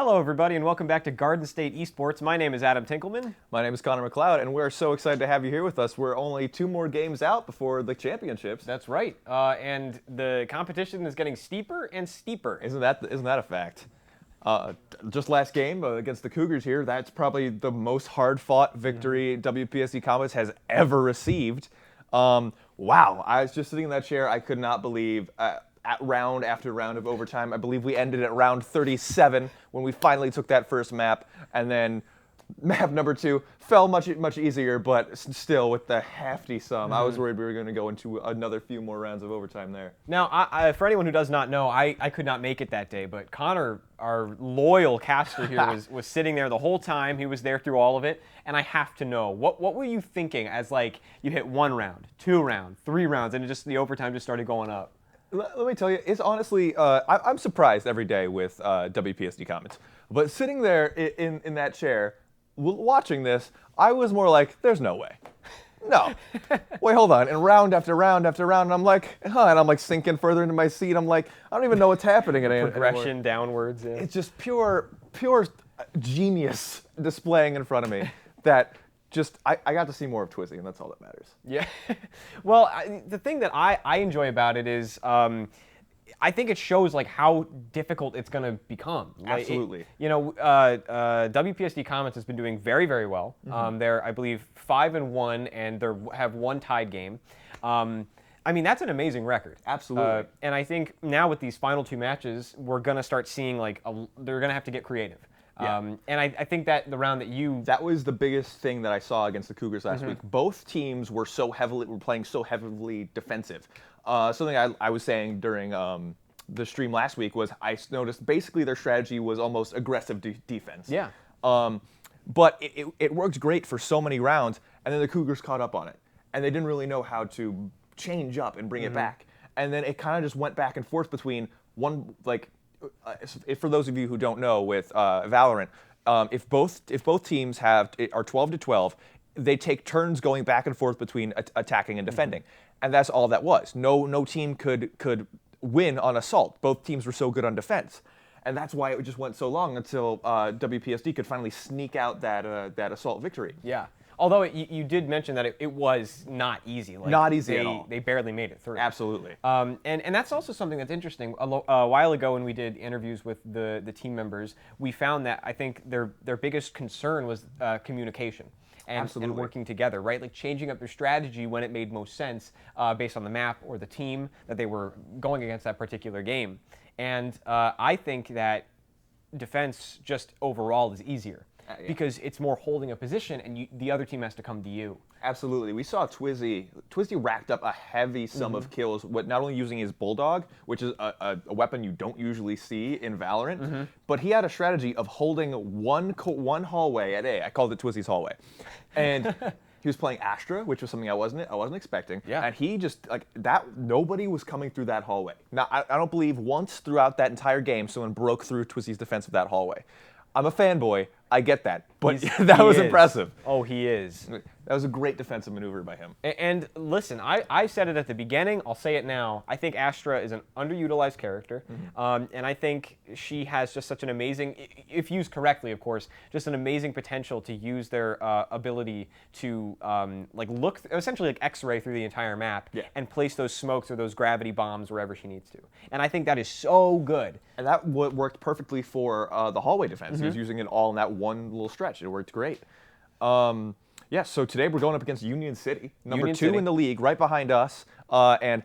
Hello, everybody, and welcome back to Garden State Esports. My name is Adam Tinkelman. My name is Connor McLeod, and we're so excited to have you here with us. We're only 2 more games out before the championships. That's right, and the competition is getting steeper and steeper. Isn't that a fact? Just last game against the Cougars here, that's probably the most hard-fought victory WPSD Comets has ever received. Wow, I was just sitting in that chair. I could not believe... at round after round of overtime. I believe we ended at round 37 when we finally took that first map, and then map number 2 fell much easier, but still with the hefty sum. I was worried we were going to go into another few more rounds of overtime there. Now, for anyone who does not know, I could not make it that day, but Connor, our loyal caster here, was sitting there the whole time. He was there through all of it, and I have to know, what were you thinking as, like, you hit 1 round, 2 rounds, 3 rounds, and the overtime just started going up? Let me tell you, it's honestly, I'm surprised every day with WPSD Comets. But sitting there in that chair, watching this, I was more like, there's no way. No. Wait, hold on. And round after round after round, and I'm like, and I'm like sinking further into my seat. I'm like, I don't even know what's happening anymore. Progression downwards. Yeah. It's just pure genius displaying in front of me that... I got to see more of Twizzy, and that's all that matters. Yeah. Well, the thing that I enjoy about it is I think it shows like how difficult it's going to become. Absolutely. WPSD Comets has been doing very, very well. They're, I believe, 5-1, and they have 1 tied game. I mean, that's an amazing record. Absolutely. And I think now with these final 2 matches, we're going to start seeing like they're going to have to get creative. Yeah. And I think that the round that that was the biggest thing that I saw against the Cougars last week. Both teams were playing so heavily defensive. Something I was saying during the stream last week was I noticed basically their strategy was almost aggressive defense. Yeah. But it worked great for so many rounds, and then the Cougars caught up on it, and they didn't really know how to change up and bring it back. And then it kind of just went back and forth between one like. For those of you who don't know, with Valorant, if both teams are 12-12, they take turns going back and forth between attacking and defending, and that's all that was. No team could win on assault. Both teams were so good on defense, and that's why it just went so long until WPSD could finally sneak out that assault victory. Yeah. Although you did mention that it was not easy. Like, not easy at all. They barely made it through. Absolutely. And that's also something that's interesting. A while ago when we did interviews with the team members, we found that I think their biggest concern was communication and working together, right? Like changing up their strategy when it made most sense based on the map or the team that they were going against that particular game. And I think that defense just overall is easier. Because it's more holding a position, and the other team has to come to you. Absolutely. We saw Twizzy racked up a heavy sum of kills, not only using his Bulldog, which is a weapon you don't usually see in Valorant, but he had a strategy of holding one hallway at A. I called it Twizzy's hallway. And he was playing Astra, which was something I wasn't expecting. Yeah. And he just, like, nobody was coming through that hallway. Now, I don't believe once throughout that entire game someone broke through Twizzy's defense of that hallway. I'm a fanboy. I get that, but that was impressive. Oh, he is. That was a great defensive maneuver by him. And listen, I said it at the beginning. I'll say it now. I think Astra is an underutilized character, and I think she has just such an amazing, if used correctly, of course, just an amazing potential to use their ability to look essentially like X-ray through the entire map and place those smokes or those gravity bombs wherever she needs to. And I think that is so good. And that worked perfectly for the hallway defense. He was using it all in that one little stretch. It worked great. Yeah, so today we're going up against Union City, number 2 in the league, right behind us, and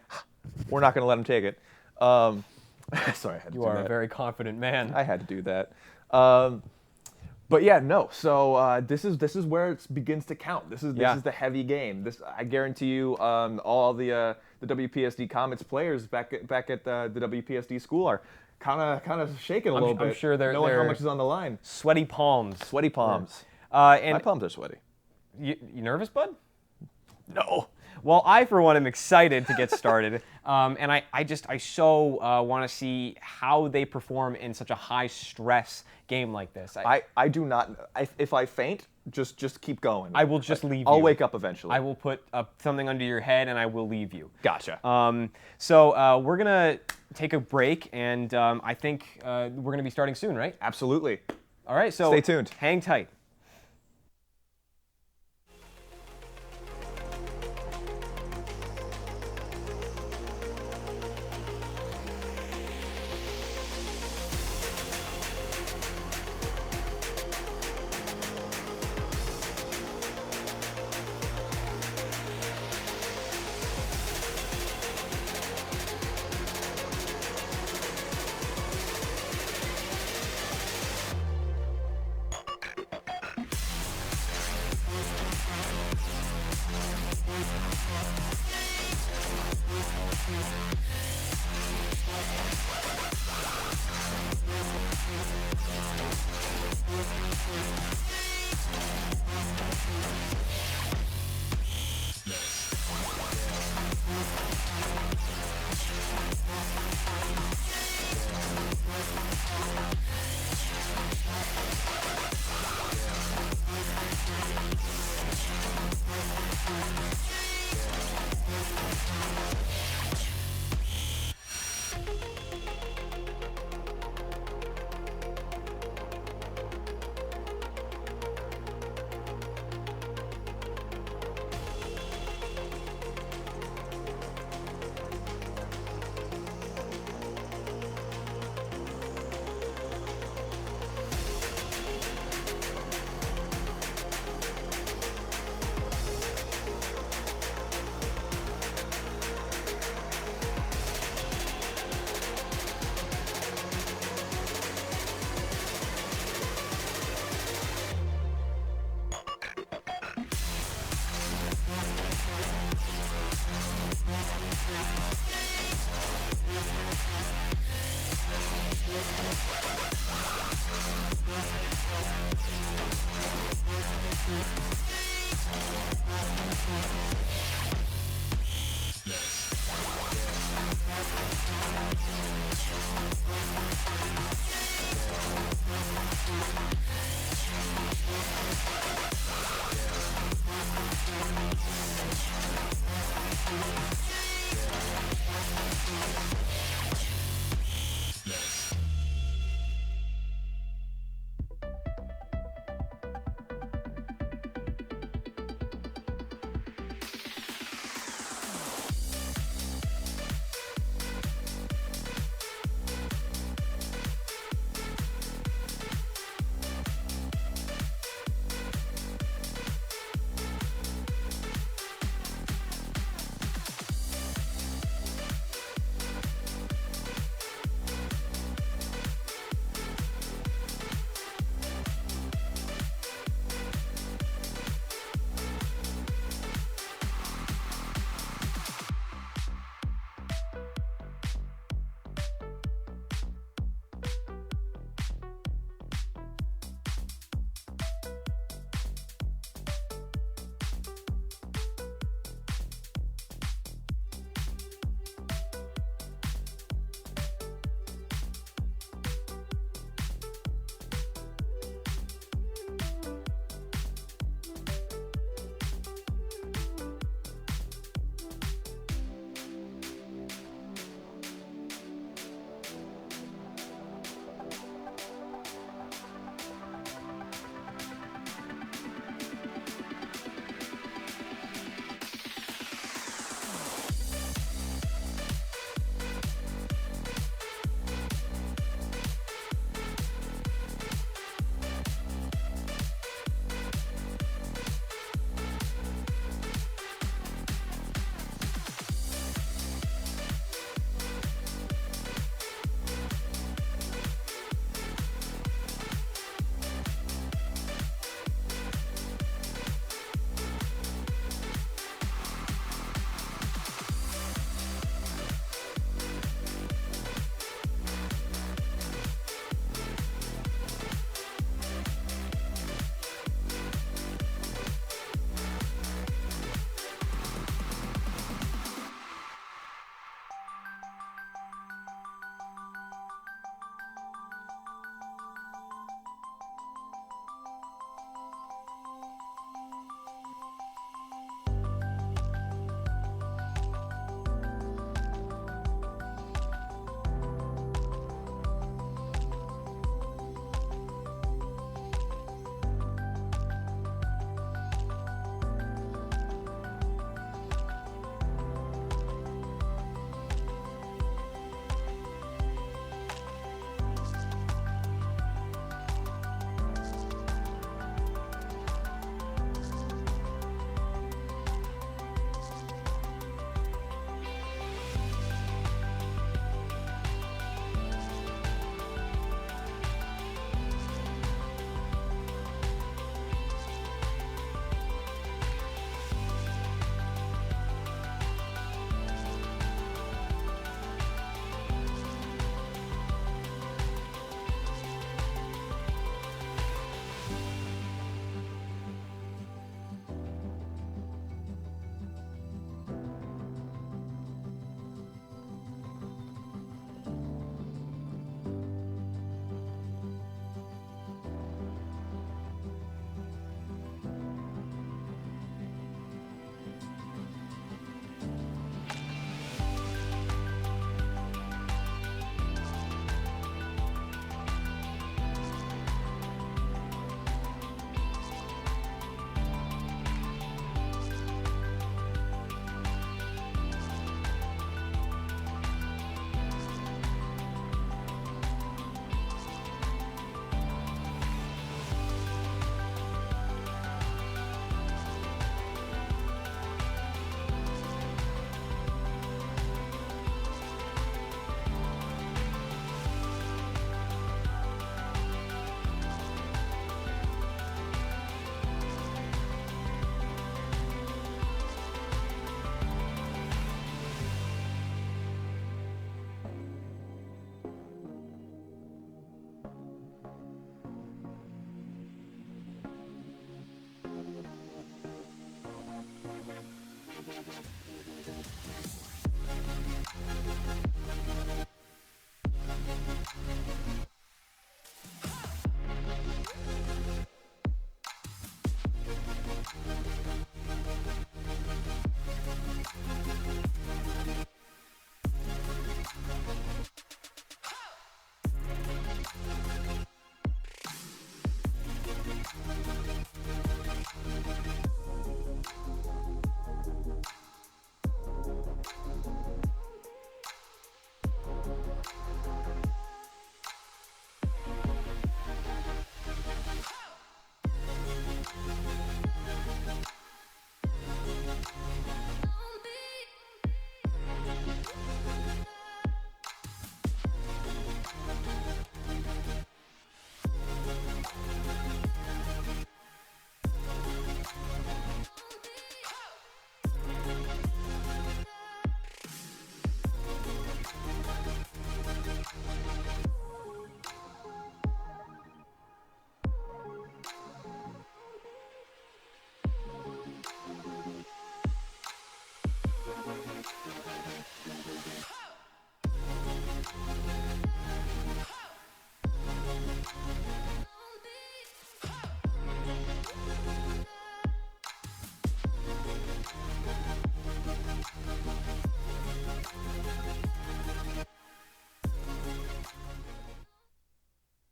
we're not going to let them take it. Sorry, I had to do that. You are a very confident man. I had to do that. But yeah, no. So this is where it begins to count. This is the heavy game. I guarantee you, all the WPSD Comets players back at the WPSD school are kind of shaking a little bit. I'm sure they're knowing how much is on the line. Sweaty palms. Sweaty palms. And my palms are sweaty. You nervous, bud? No. Well, I, for one, am excited to get started. And I so want to see how they perform in such a high stress game like this. I do not. If I faint, just keep going. I will just leave you. I'll wake up eventually. I will put something under your head and I will leave you. Gotcha. So we're gonna take a break, and I think we're gonna be starting soon, right? Absolutely. All right. So stay tuned. Hang tight.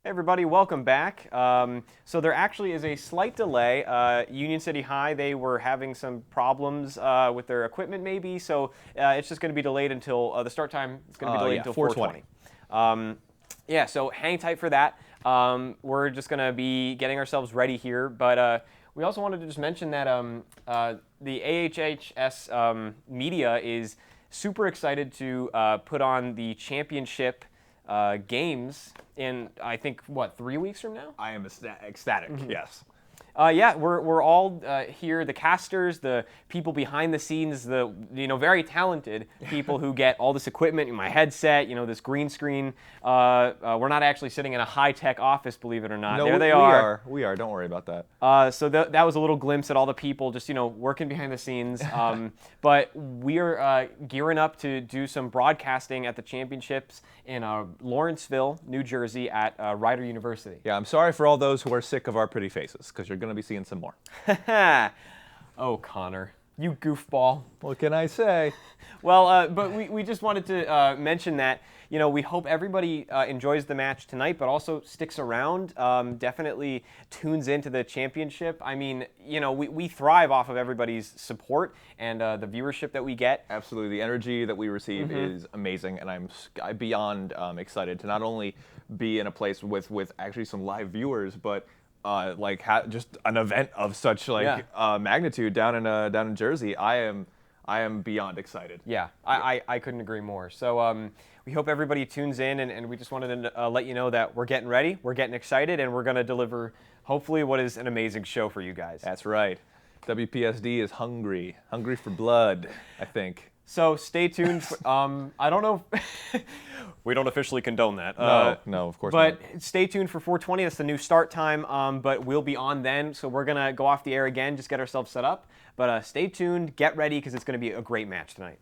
Hey everybody, welcome back. So there actually is a slight delay. Union City High, they were having some problems with their equipment maybe, so it's just going to be delayed until the start time is going to be delayed until 4:20. Yeah, so hang tight for that. We're just going to be getting ourselves ready here, but we also wanted to just mention that the AHHS media is super excited to put on the championship games in, I think, what, 3 weeks from now? I am ecstatic, yes. Yeah, we're all here, the casters, the people behind the scenes, the very talented people who get all this equipment, my headset, this green screen. We're not actually sitting in a high-tech office, believe it or not. No, there they are. We are. Don't worry about that. So that was a little glimpse at all the people just working behind the scenes. But we're gearing up to do some broadcasting at the championships in Lawrenceville, New Jersey, at Rider University. Yeah, I'm sorry for all those who are sick of our pretty faces, because you're going to be seeing some more. Oh, Connor, you goofball. What can I say? Well, but we just wanted to mention that, we hope everybody enjoys the match tonight, but also sticks around, definitely tunes into the championship. I mean, we thrive off of everybody's support and the viewership that we get. Absolutely. The energy that we receive is amazing, and I'm beyond excited to not only be in a place with actually some live viewers, but just an event of such magnitude down in Jersey. I am beyond excited. Yeah, I couldn't agree more. So we hope everybody tunes in, and we just wanted to let you know that we're getting ready, we're getting excited, and we're going to deliver hopefully what is an amazing show for you guys. That's right. WPSD is hungry for blood, I think. So stay tuned. I don't know. We don't officially condone that. No, of course not. But stay tuned for 4:20. That's the new start time. But we'll be on then. So we're going to go off the air again, just get ourselves set up. But stay tuned. Get ready, because it's going to be a great match tonight.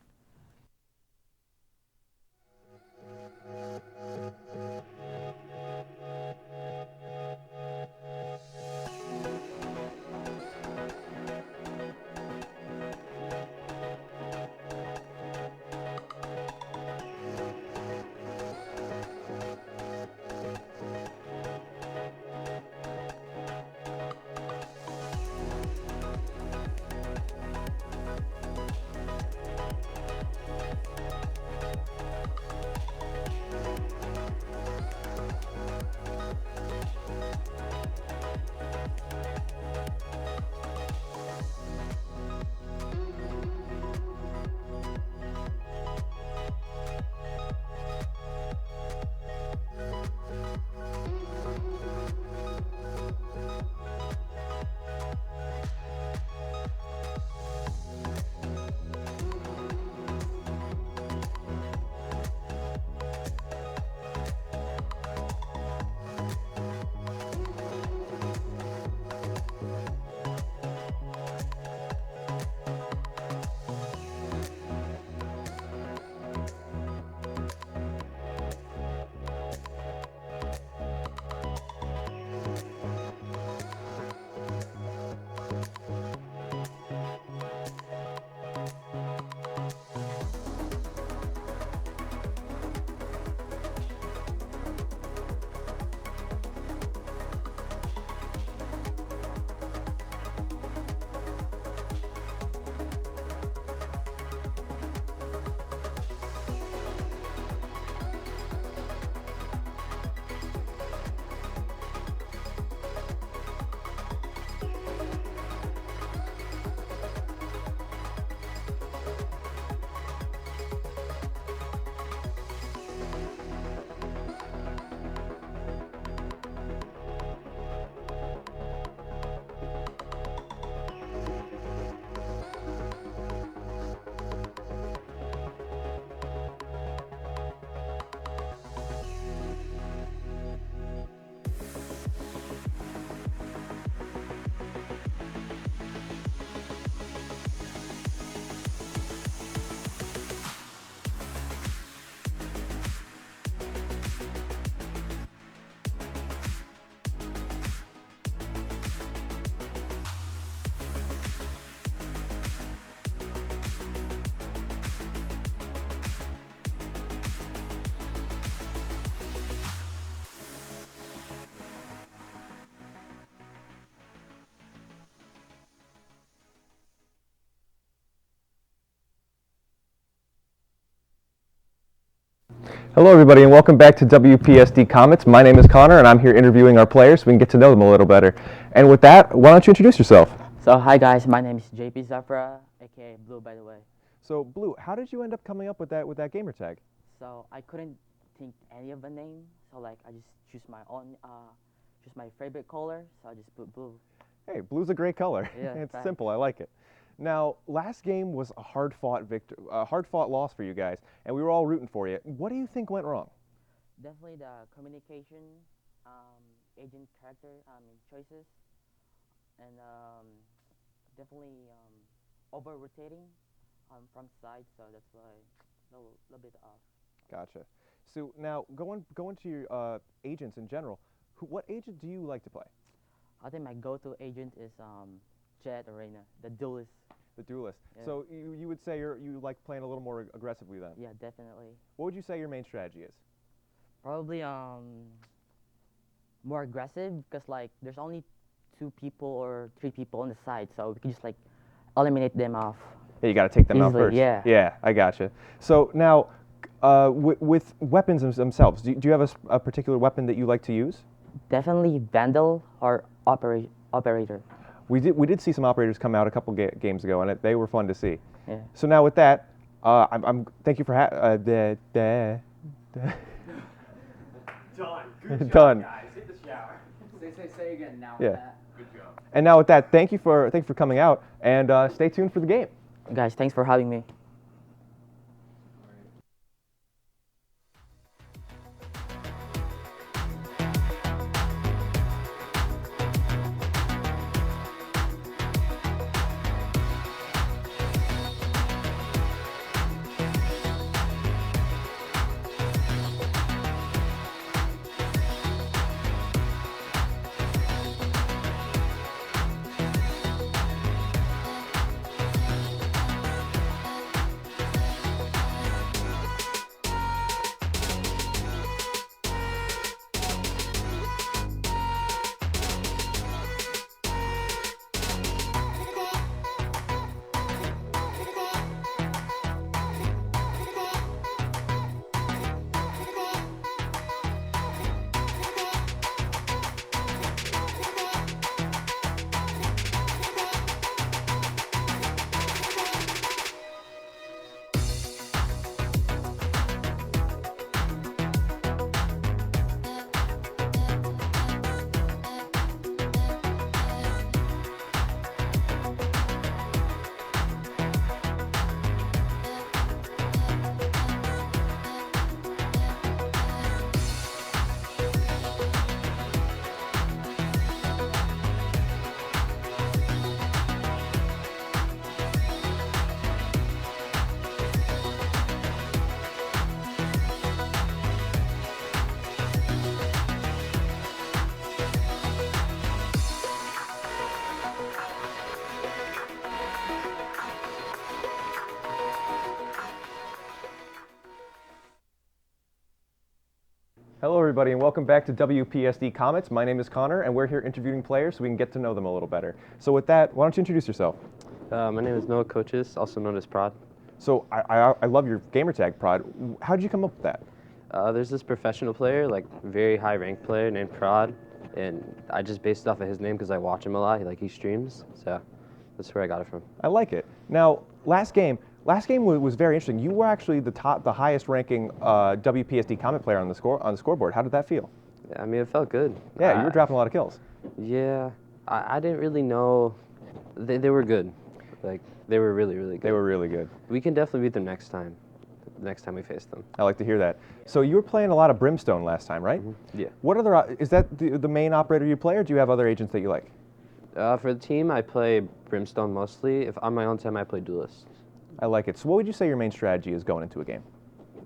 Hello, everybody, and welcome back to WPSD Comets. My name is Connor, and I'm here interviewing our players so we can get to know them a little better. And with that, why don't you introduce yourself? So, hi guys, my name is JP Zafra, aka Blue, by the way. So, Blue, how did you end up coming up with that gamer tag? So, I couldn't think any of a name, so like I just choose my own, choose my favorite color, so I just put Blue. Hey, blue's a great color. Yeah, It's thanks. simple. I like it. Now, last game was a hard-fought loss for you guys, and we were all rooting for you. What do you think went wrong? Definitely the communication, agent character, choices, and definitely over rotating from side, so that's why a little bit off. Gotcha. So now, going to your agents in general, what agent do you like to play? I think my go-to agent is Jet Arena, the duelist. The duelist. Yeah. So you would say you like playing a little more aggressively then? Yeah, definitely. What would you say your main strategy is? Probably more aggressive because like there's only 2 people or 3 people on the side, so we can just like eliminate them off. Yeah, you got to take them out Easily, first. yeah. Yeah, I gotcha. So now, with weapons themselves, do you have a particular weapon that you like to use? Definitely Vandal or Operator. We did see some operators come out a couple games ago, and they were fun to see. Yeah. So now with that, thank you for Done. Good Done. job, guys. Hit the shower. Say again now. Yeah. That. Good job. And now with that, thank you for coming out, and stay tuned for the game. Guys, thanks for having me. Hello, everybody, and welcome back to WPSD Comets. My name is Connor, and we're here interviewing players so we can get to know them a little better. So with that, why don't you introduce yourself? My name is Noah Coaches, also known as Prod. So I love your gamertag, Prod. How did you come up with that? There's this professional player, like very high ranked player named Prod, and I just based it off of his name because I watch him a lot. He streams, so that's where I got it from. I like it. Now, last game was very interesting. You were actually the highest ranking WPSD Comet player on the scoreboard. How did that feel? I mean, it felt good. Yeah, you were dropping a lot of kills. Yeah, I didn't really know. They were good. Like, they were really, really good. They were really good. We can definitely beat them next time we face them. I like to hear that. So you were playing a lot of Brimstone last time, right? Mm-hmm. Yeah. What other, is that the main operator you play, or do you have other agents that you like? For the team, I play Brimstone mostly. If on my own time, I play Duelist. I like it. So what would you say your main strategy is going into a game?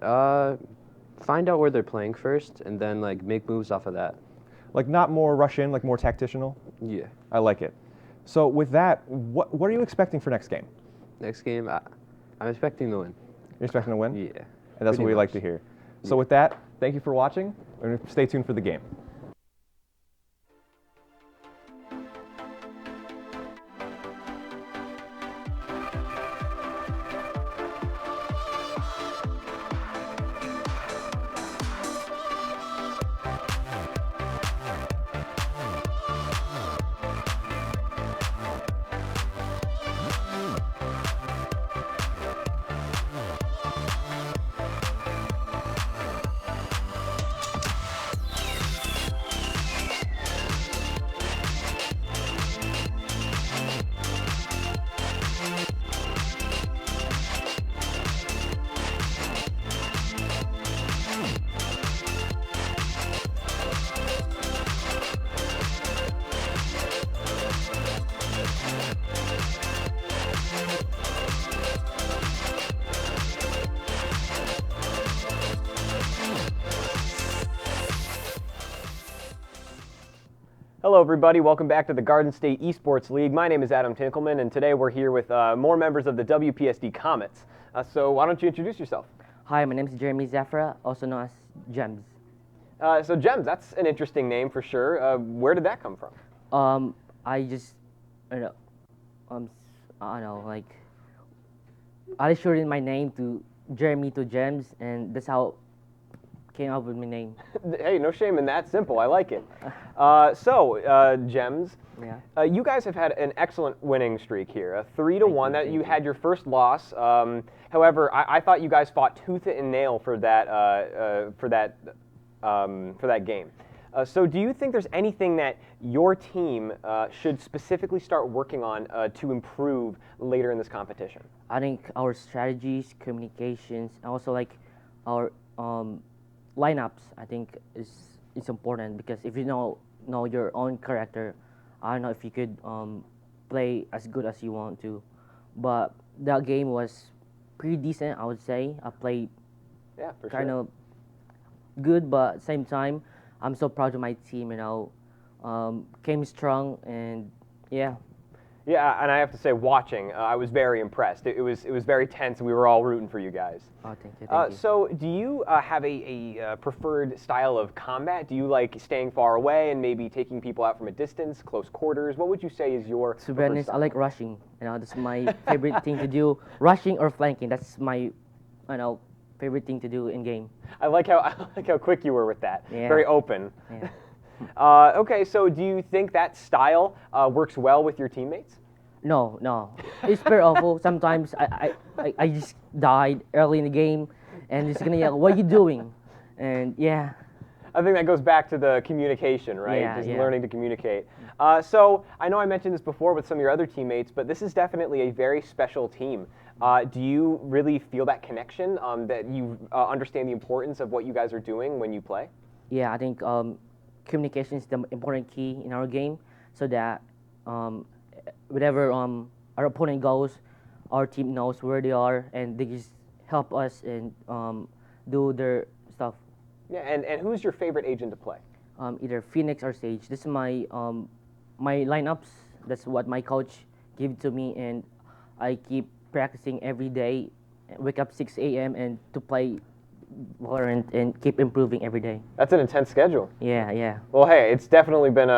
Find out where they're playing first, and then like make moves off of that. Like not more rush in, like more tactitional? Yeah. I like it. So with that, what are you expecting for next game? Next game, I'm expecting to win. You're expecting to win? Yeah. And that's pretty what we like much. to hear. So with that, thank you for watching, and stay tuned for the game. Hello, everybody. Welcome back to the Garden State Esports League. My name is Adam Tinkelman, and today we're here with more members of the WPSD Comets. So why don't you introduce yourself? Hi, my name is Jeremy Zafra, also known as Gems. So Gems, that's an interesting name for sure. Where did that come from? I just, I don't know, like, I shortened my name to Jeremy to Gems, and that's how came up with my name. Hey, no shame in that. Simple. I like it. Gems, Yeah. you guys have had an excellent winning streak here, a 3-1. That you had your first loss. However, I thought you guys fought tooth and nail for that game. So, do you think there's anything that your team should specifically start working on to improve later in this competition? I think our strategies, communications, and also like our lineups, I think is important, because if you know your own character, I don't know if you could play as good as you want to. But that game was pretty decent, I would say. I played kind of good, but at the same time, I'm so proud of my team. Came strong, and yeah. Yeah, and I have to say, watching, I was very impressed. It was very tense, and we were all rooting for you guys. Oh, thank you. Thank you. So, do you have a preferred style of combat? Do you like staying far away and maybe taking people out from a distance, close quarters? What would you say is your To be honest, I like rushing. That's my favorite thing to do. Rushing or flanking. That's my, favorite thing to do in game. I like how quick you were with that. Yeah. Very open. Yeah. Okay, so do you think that style works well with your teammates? No. It's very awful. Sometimes I just died early in the game, and it's gonna yell, "What are you doing?" And yeah. I think that goes back to the communication, right? Yeah, Just yeah. learning to communicate. So I know I mentioned this before with some of your other teammates, but this is definitely a very special team. Do you really feel that connection, that you understand the importance of what you guys are doing when you play? Yeah, I think communication is the important key in our game, so that whenever our opponent goes, our team knows where they are, and they just help us and do their stuff. Yeah, and who's your favorite agent to play? Either Phoenix or Sage. This is my my lineups. That's what my coach gave to me, and I keep practicing every day. Wake up 6 a.m. and to play VALORANT and keep improving every day. That's an intense schedule. Yeah. Well, hey, it's definitely been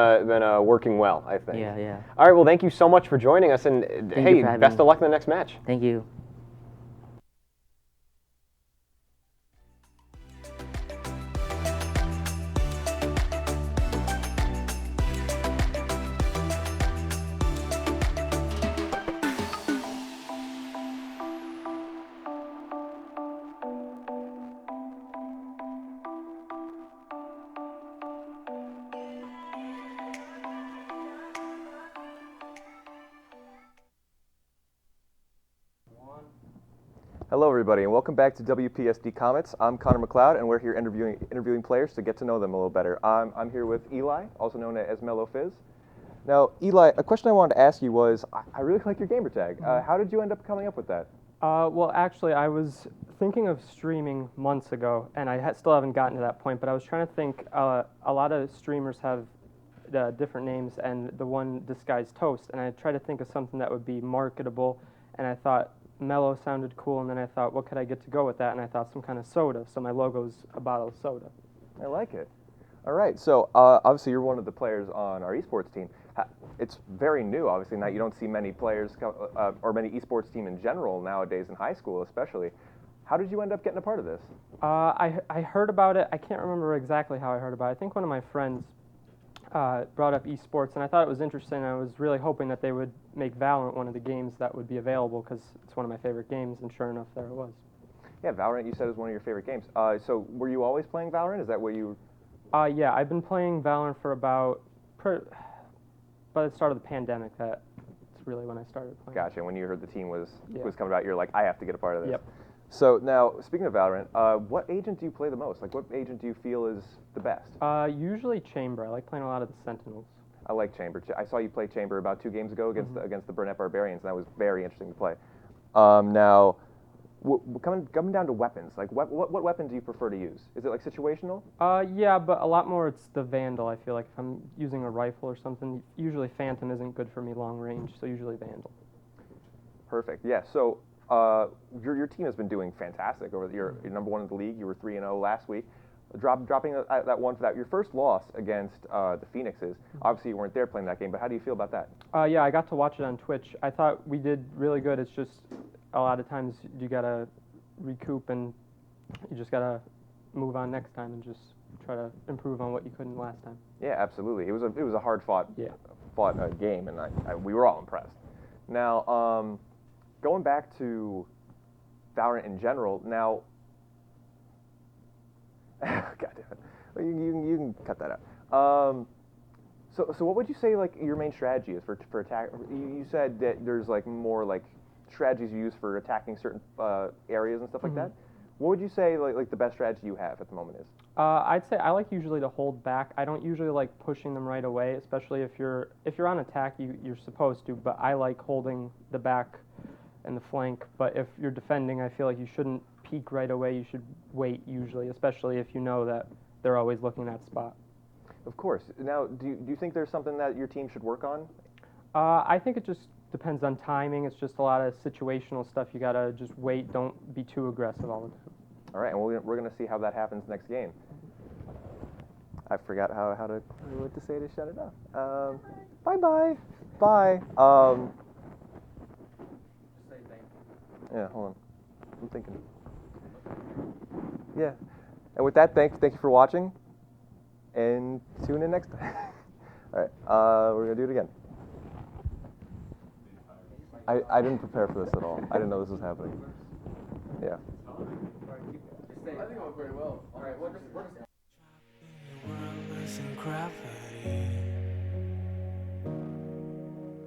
working well, I think. Yeah. All right, well, thank you so much for joining us, and hey, best of luck in the next match. Thank you. Hello, everybody, and welcome back to WPSD Comets. I'm Connor McLeod, and we're here interviewing players to get to know them a little better. I'm here with Eli, also known as Mellow Fizz. Now, Eli, a question I wanted to ask you was, I really like your gamer tag. How did you end up coming up with that? Well, actually, I was thinking of streaming months ago, and I still haven't gotten to that point, but I was trying to think, a lot of streamers have different names, and the one disguised Toast, and I tried to think of something that would be marketable, and I thought Mellow sounded cool, and then I thought, what could I get to go with that? And I thought some kind of soda, so my logo's a bottle of soda. I like it. All right, so obviously you're one of the players on our esports team. It's very new, obviously. Now you don't see many players or many esports team in general nowadays in high school, especially. How did you end up getting a part of this? I heard about it. I can't remember exactly how I heard about it. I think one of my friends brought up esports, and I thought it was interesting. I was really hoping that they would make VALORANT one of the games that would be available, because it's one of my favorite games, and sure enough, there it was. Yeah, VALORANT, you said, is one of your favorite games. So were you always playing VALORANT? Is that what you... Yeah, I've been playing VALORANT for by the start of the pandemic. That's really when I started playing. Gotcha. When you heard the team was Yeah. coming out, you're like, I have to get a part of this. Yep. So now, speaking of VALORANT, what agent do you play the most? Like, what agent do you feel is the best? Usually Chamber. I like playing a lot of the Sentinels. I like Chamber. I saw you play Chamber about 2 games ago against the Burnett Barbarians, and that was very interesting to play. Now, coming down to weapons, like what weapon do you prefer to use? Is it like situational? Yeah, but a lot more it's the Vandal. I feel like if I'm using a rifle or something, usually Phantom isn't good for me long range, so usually Vandal. Perfect. Yeah. So your team has been doing fantastic over you're number 1 in the league. You were 3-0 last week. Dropping that one for that. Your first loss against the Phoenixes. Obviously, you weren't there playing that game, but how do you feel about that? Yeah, I got to watch it on Twitch. I thought we did really good. It's just a lot of times you gotta recoup and you just gotta move on next time and just try to improve on what you couldn't last time. Yeah, absolutely. It was a hard fought game, and we were all impressed. Now, going back to Valorant in general, now. God damn it. Well, you can cut that out. So what would you say like your main strategy is for attack? You said that there's like more like strategies you use for attacking certain areas and stuff like that. What would you say like the best strategy you have at the moment is? I'd say I like usually to hold back. I don't usually like pushing them right away, especially if you're on attack. You're supposed to, but I like holding the back and the flank. But if you're defending, I feel like you shouldn't peek right away. You should wait usually, especially if you know that they're always looking that spot. Of course. Now, do you think there's something that your team should work on? I think it just depends on timing. It's just a lot of situational stuff. You gotta just wait. Don't be too aggressive all the time. All right, and we're gonna see how that happens next game. I forgot what to say to shut it off. Bye. Yeah, hold on. I'm thinking. Yeah. And with that, thank you for watching, and tune in next time. All right, we're gonna do it again. I didn't prepare for this at all. I didn't know this was happening. Yeah. I think it went very well. All right, we're just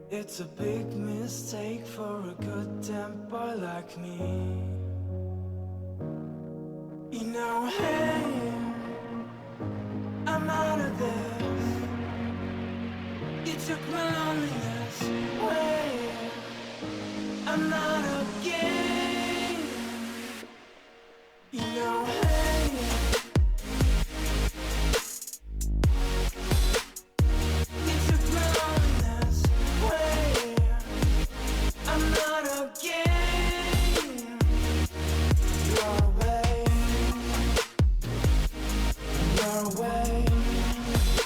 It's a big mistake for a good temper like me. You know, hey, I'm out of this. You took my loneliness away. I'm not a game. You know, hey, you took my loneliness away. I'm not a game. You're away. You're away.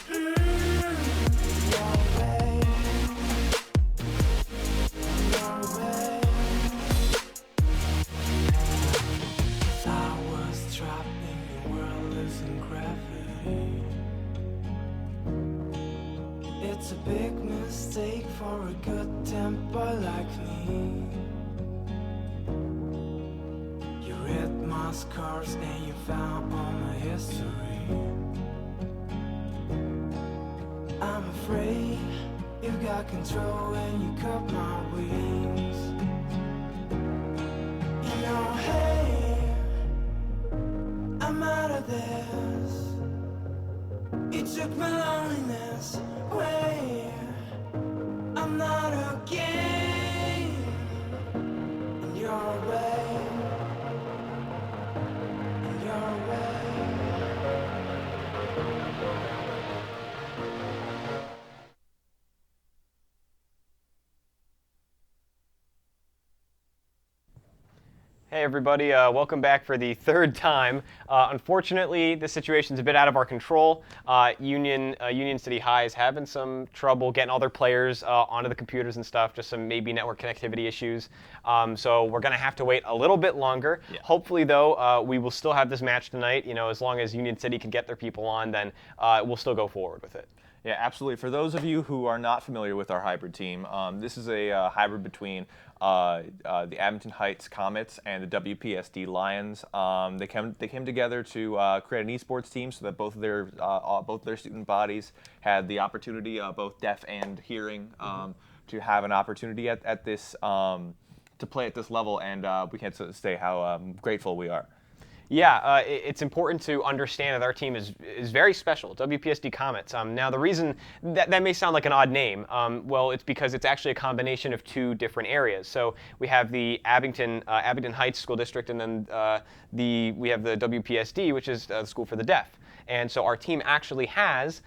You're away. You're away. I was trapped in your world losing gravity. It's a big mistake for a good temper like me. You read my scars and you found all my history. I'm afraid you got control and you cut my wings. You know, hey, I'm out of this. You took my loneliness away. I'm not a game. And you're away. And you're away. Hey everybody, welcome back for the third time. Unfortunately, the situation's a bit out of our control. Union City High is having some trouble getting all their players onto the computers and stuff, just some maybe network connectivity issues. So we're gonna have to wait a little bit longer. Yeah. Hopefully though, we will still have this match tonight. You know, as long as Union City can get their people on, then we'll still go forward with it. Yeah, absolutely. For those of you who are not familiar with our hybrid team, this is a hybrid between the Abington Heights Comets and the WPSD Lions. They came together to create an esports team so that both their student bodies had the opportunity, both deaf and hearing, to have an opportunity at this to play at this level, and we can't say how grateful we are. Yeah, it's important to understand that our team is very special, WPSD Comets. Now, the reason that may sound like an odd name, well, it's because it's actually a combination of two different areas. So we have the Abington Heights School District, and then we have the WPSD, which is the School for the Deaf. And so our team actually has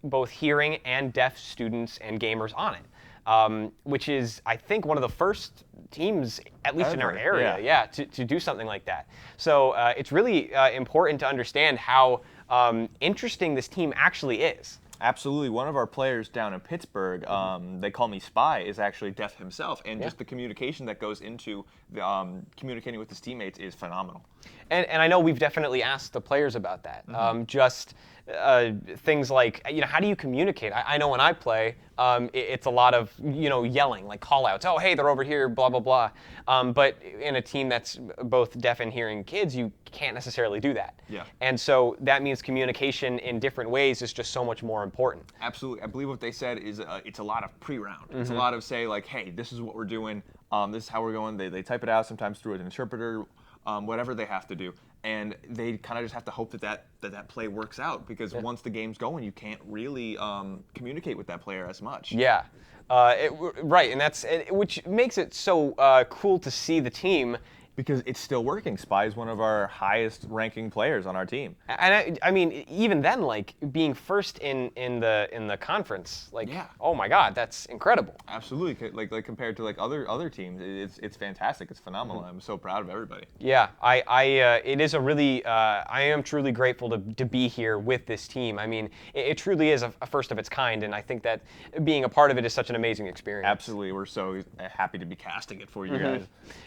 both hearing and deaf students and gamers on it, which is, I think, one of the first teams, at least in our area, to do something like that. So it's really important to understand how interesting this team actually is. Absolutely. One of our players down in Pittsburgh, they call me Spy, is actually deaf himself, and just the communication that goes into communicating with his teammates is phenomenal. And I know we've definitely asked the players about that. Things like, how do you communicate? I know when I play, it's a lot of, yelling, like call-outs. Oh, hey, they're over here, blah, blah, blah. But in a team that's both deaf and hearing kids, you can't necessarily do that. Yeah. And so that means communication in different ways is just so much more important. Absolutely. I believe what they said is it's a lot of pre-round. It's a lot of say, like, hey, this is what we're doing. This is how we're going. They type it out sometimes through an interpreter, whatever they have to do. And they kind of just have to hope that play works out, because once the game's going, you can't really communicate with that player as much. Yeah, right, and which makes it so cool to see the team. Because it's still working. Spy is one of our highest ranking players on our team. And I mean, even then, like being first in the conference, like, oh my God, that's incredible. Absolutely, like compared to like other teams, it's fantastic. It's phenomenal. I'm so proud of everybody. Yeah, it is a really, I am truly grateful to be here with this team. I mean, it truly is a first of its kind, and I think that being a part of it is such an amazing experience. Absolutely, we're so happy to be casting it for you guys.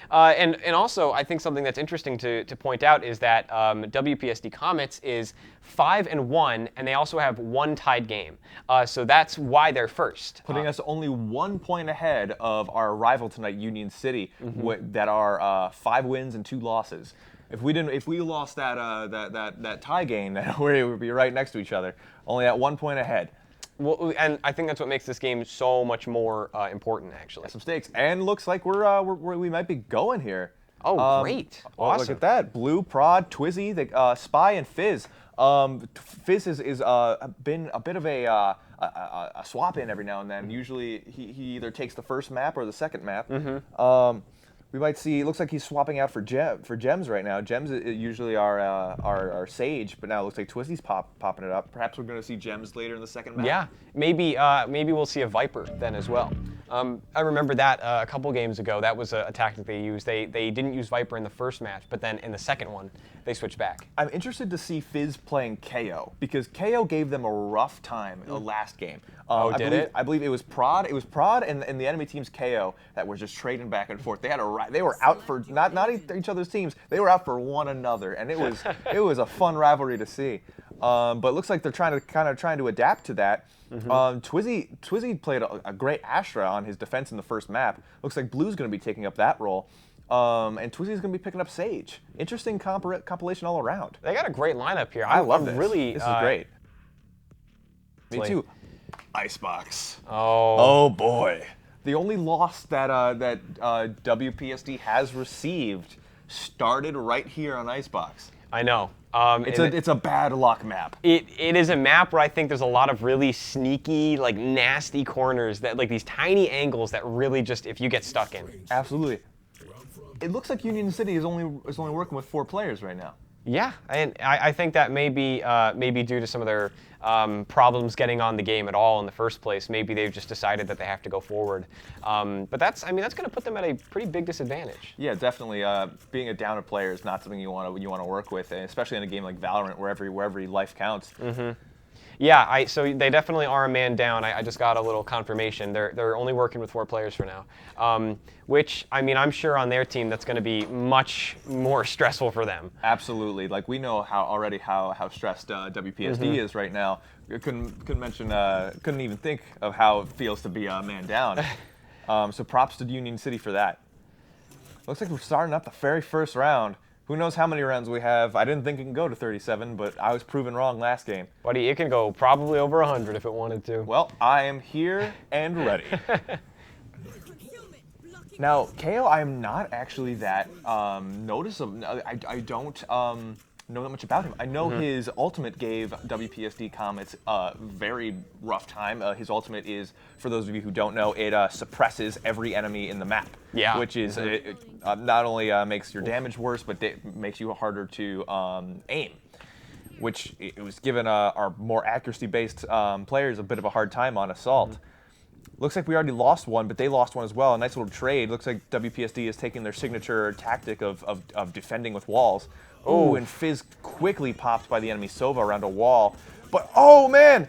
And also, I think something that's interesting to point out is that WPSD Comets is 5-1, and they also have one tied game. So that's why they're first. Putting us only 1 point ahead of our rival tonight, Union City, that are 5 wins and 2 losses. If we lost that tie game, then we would be right next to each other, only at 1 point ahead. Well, and I think that's what makes this game so much more important, actually. Some stakes, and looks like we might be going here. Oh, great! Awesome. Look at that. Blue, Prod, Twizzy, the Spy, and Fizz. Fizz is been a bit of a swap in every now and then. Usually he either takes the first map or the second map. We might see. It looks like he's swapping out for Gems right now. Gems is usually our Sage, but now it looks like Twizzy's popping it up. Perhaps we're going to see Gems later in the second map. Yeah, maybe we'll see a Viper then as well. I remember that a couple games ago. That was a tactic they used. They didn't use Viper in the first match, but then in the second one, they switched back. I'm interested to see Fizz playing KO, because KO gave them a rough time the last game. I believe it was Prod. It was Prod and the enemy team's KO that were just trading back and forth. They were out for not each other's teams. They were out for one another, and it was a fun rivalry to see. But it looks like they're trying to adapt to that. Twizzy played a great Astra on his defense in the first map. Looks like Blue's going to be taking up that role. And Twizzy's going to be picking up Sage. Interesting compilation all around. They got a great lineup here. I love this. Really, this is great. Me too. Icebox. Oh boy. The only loss that WPSD has received started right here on Icebox. I know. It's a bad luck map. It is a map where I think there's a lot of really sneaky, like nasty corners, that like these tiny angles that really just, if you get stuck in. Absolutely. It looks like Union City is only working with 4 players right now. Yeah, and I think that may be due to some of their problems getting on the game at all in the first place. Maybe they've just decided that they have to go forward. But that's going to put them at a pretty big disadvantage. Yeah, definitely. Being a down player is not something you want to work with, especially in a game like Valorant, where every life counts. Yeah, so they definitely are a man down. I just got a little confirmation. They're only working with 4 players for now, which, I mean, I'm sure on their team that's going to be much more stressful for them. Absolutely. Like, we know how stressed WPSD is right now. Couldn't even think of how it feels to be a man down. So props to Union City for that. Looks like we're starting up the very first round. Who knows how many rounds we have? I didn't think it can go to 37, but I was proven wrong last game. Buddy, it can go probably over 100 if it wanted to. Well, I am here and ready. Now, KO, I'm not actually that noticeable. I don't know that much about him. I know his ultimate gave WPSD Comets a very rough time. His ultimate is, for those of you who don't know, it suppresses every enemy in the map. Yeah. Which is not only makes your damage worse, but makes you harder to aim. Which it was given our more accuracy-based players a bit of a hard time on Assault. Looks like we already lost one, but they lost one as well. A nice little trade. Looks like WPSD is taking their signature tactic of defending with walls. Oh, and Fizz quickly popped by the enemy Sova around a wall. But, oh, man!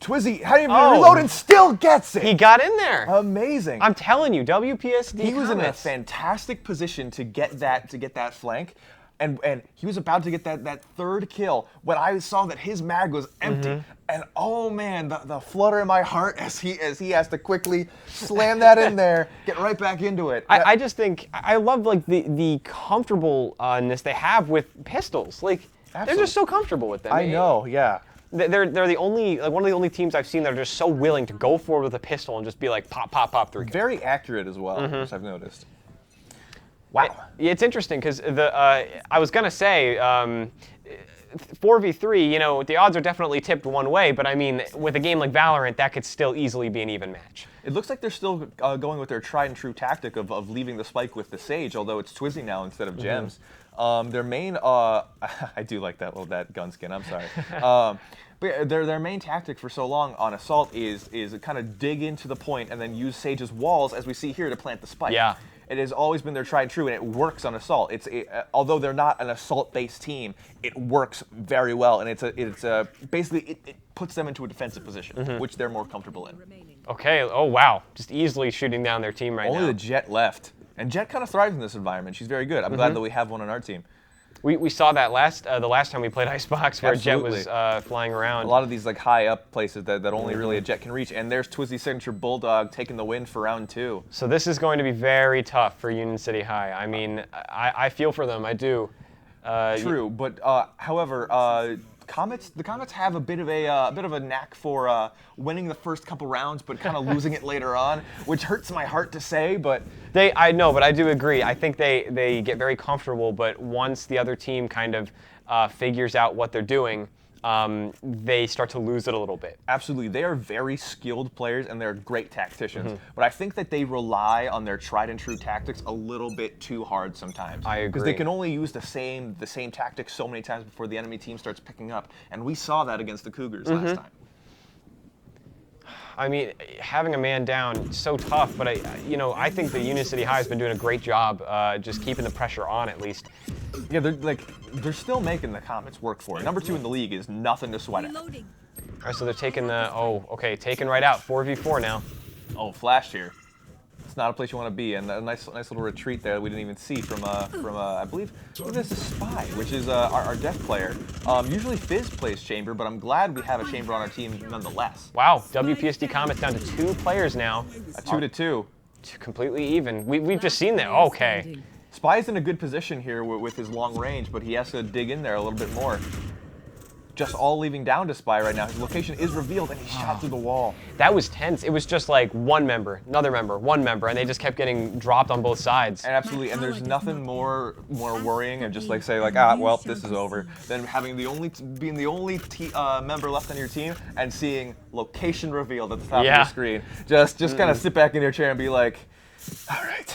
Twizzy, how do you reload and still gets it? He got in there. Amazing. I'm telling you, WPSD He was in a Comets. fantastic position to get that flank. And he was about to get that third kill when I saw that his mag was empty. And oh man, the flutter in my heart as he has to quickly slam that in there, get right back into it. I just think I love like the comfortableness they have with pistols. Like they're just so comfortable with them. I know, yeah. They're the only one of the only teams I've seen that are just so willing to go forward with a pistol and just be like pop pop pop 3 kills. Very accurate as well, which I've noticed. Wow. It's interesting because I was gonna say 4v3. You know, the odds are definitely tipped one way, but I mean, with a game like Valorant, that could still easily be an even match. It looks like they're still going with their tried and true tactic of leaving the spike with the Sage, although it's Twizzy now instead of Gems. Their main, I do like that gun skin. I'm sorry. But their main tactic for so long on Assault is kind of dig into the point and then use Sage's walls, as we see here, to plant the spike. Yeah. It has always been their tried and true, and it works on Assault. Although they're not an Assault-based team, it works very well, and basically it puts them into a defensive position, which they're more comfortable in. Okay. Oh wow. Just easily shooting down their team right now. Only the Jet left, and Jet kind of thrives in this environment. She's very good. I'm glad that we have one on our team. We saw that the last time we played Icebox, where Jet was flying around. A lot of these like high up places that only really a Jet can reach, and there's Twizzy's signature Bulldog taking the win for round 2. So this is going to be very tough for Union City High. I mean, I feel for them. I do. True, but however, the Comets have a bit of a knack for winning the first couple rounds, but kind of losing it later on, which hurts my heart to say. But I know, but I do agree. I think they get very comfortable, but once the other team kind of figures out what they're doing, they start to lose it a little bit. Absolutely. They are very skilled players and they're great tacticians. But I think that they rely on their tried and true tactics a little bit too hard sometimes. I agree. Because they can only use the same tactics so many times before the enemy team starts picking up. And we saw that against the Cougars last time. I mean, having a man down is so tough, but I think the Union City High has been doing a great job just keeping the pressure on at least. Yeah, they're still making the Comets work for it. Number 2 in the league is nothing to sweat at. All right, so they're taking taken right out. 4v4 now. Oh, flashed here. It's not a place you want to be, and a nice little retreat there that we didn't even see from I believe this is Spy, which is our death player. Usually Fizz plays Chamber, but I'm glad we have a Chamber on our team nonetheless. Wow, WPSD Comets down to 2 players now. A 2-2. Completely even. We've just seen that. Okay. Spy's in a good position here with his long range, but he has to dig in there a little bit more. Just all leaving down to Spy right now. His location is revealed, and he's shot through the wall. That was tense. It was just like one member, another member, one member, and they just kept getting dropped on both sides. And absolutely, and there's nothing more worrying and just like say like, well, this is over, than having being the only member left on your team and seeing location revealed at the top of your screen. Just kind of sit back in your chair and be like, all right.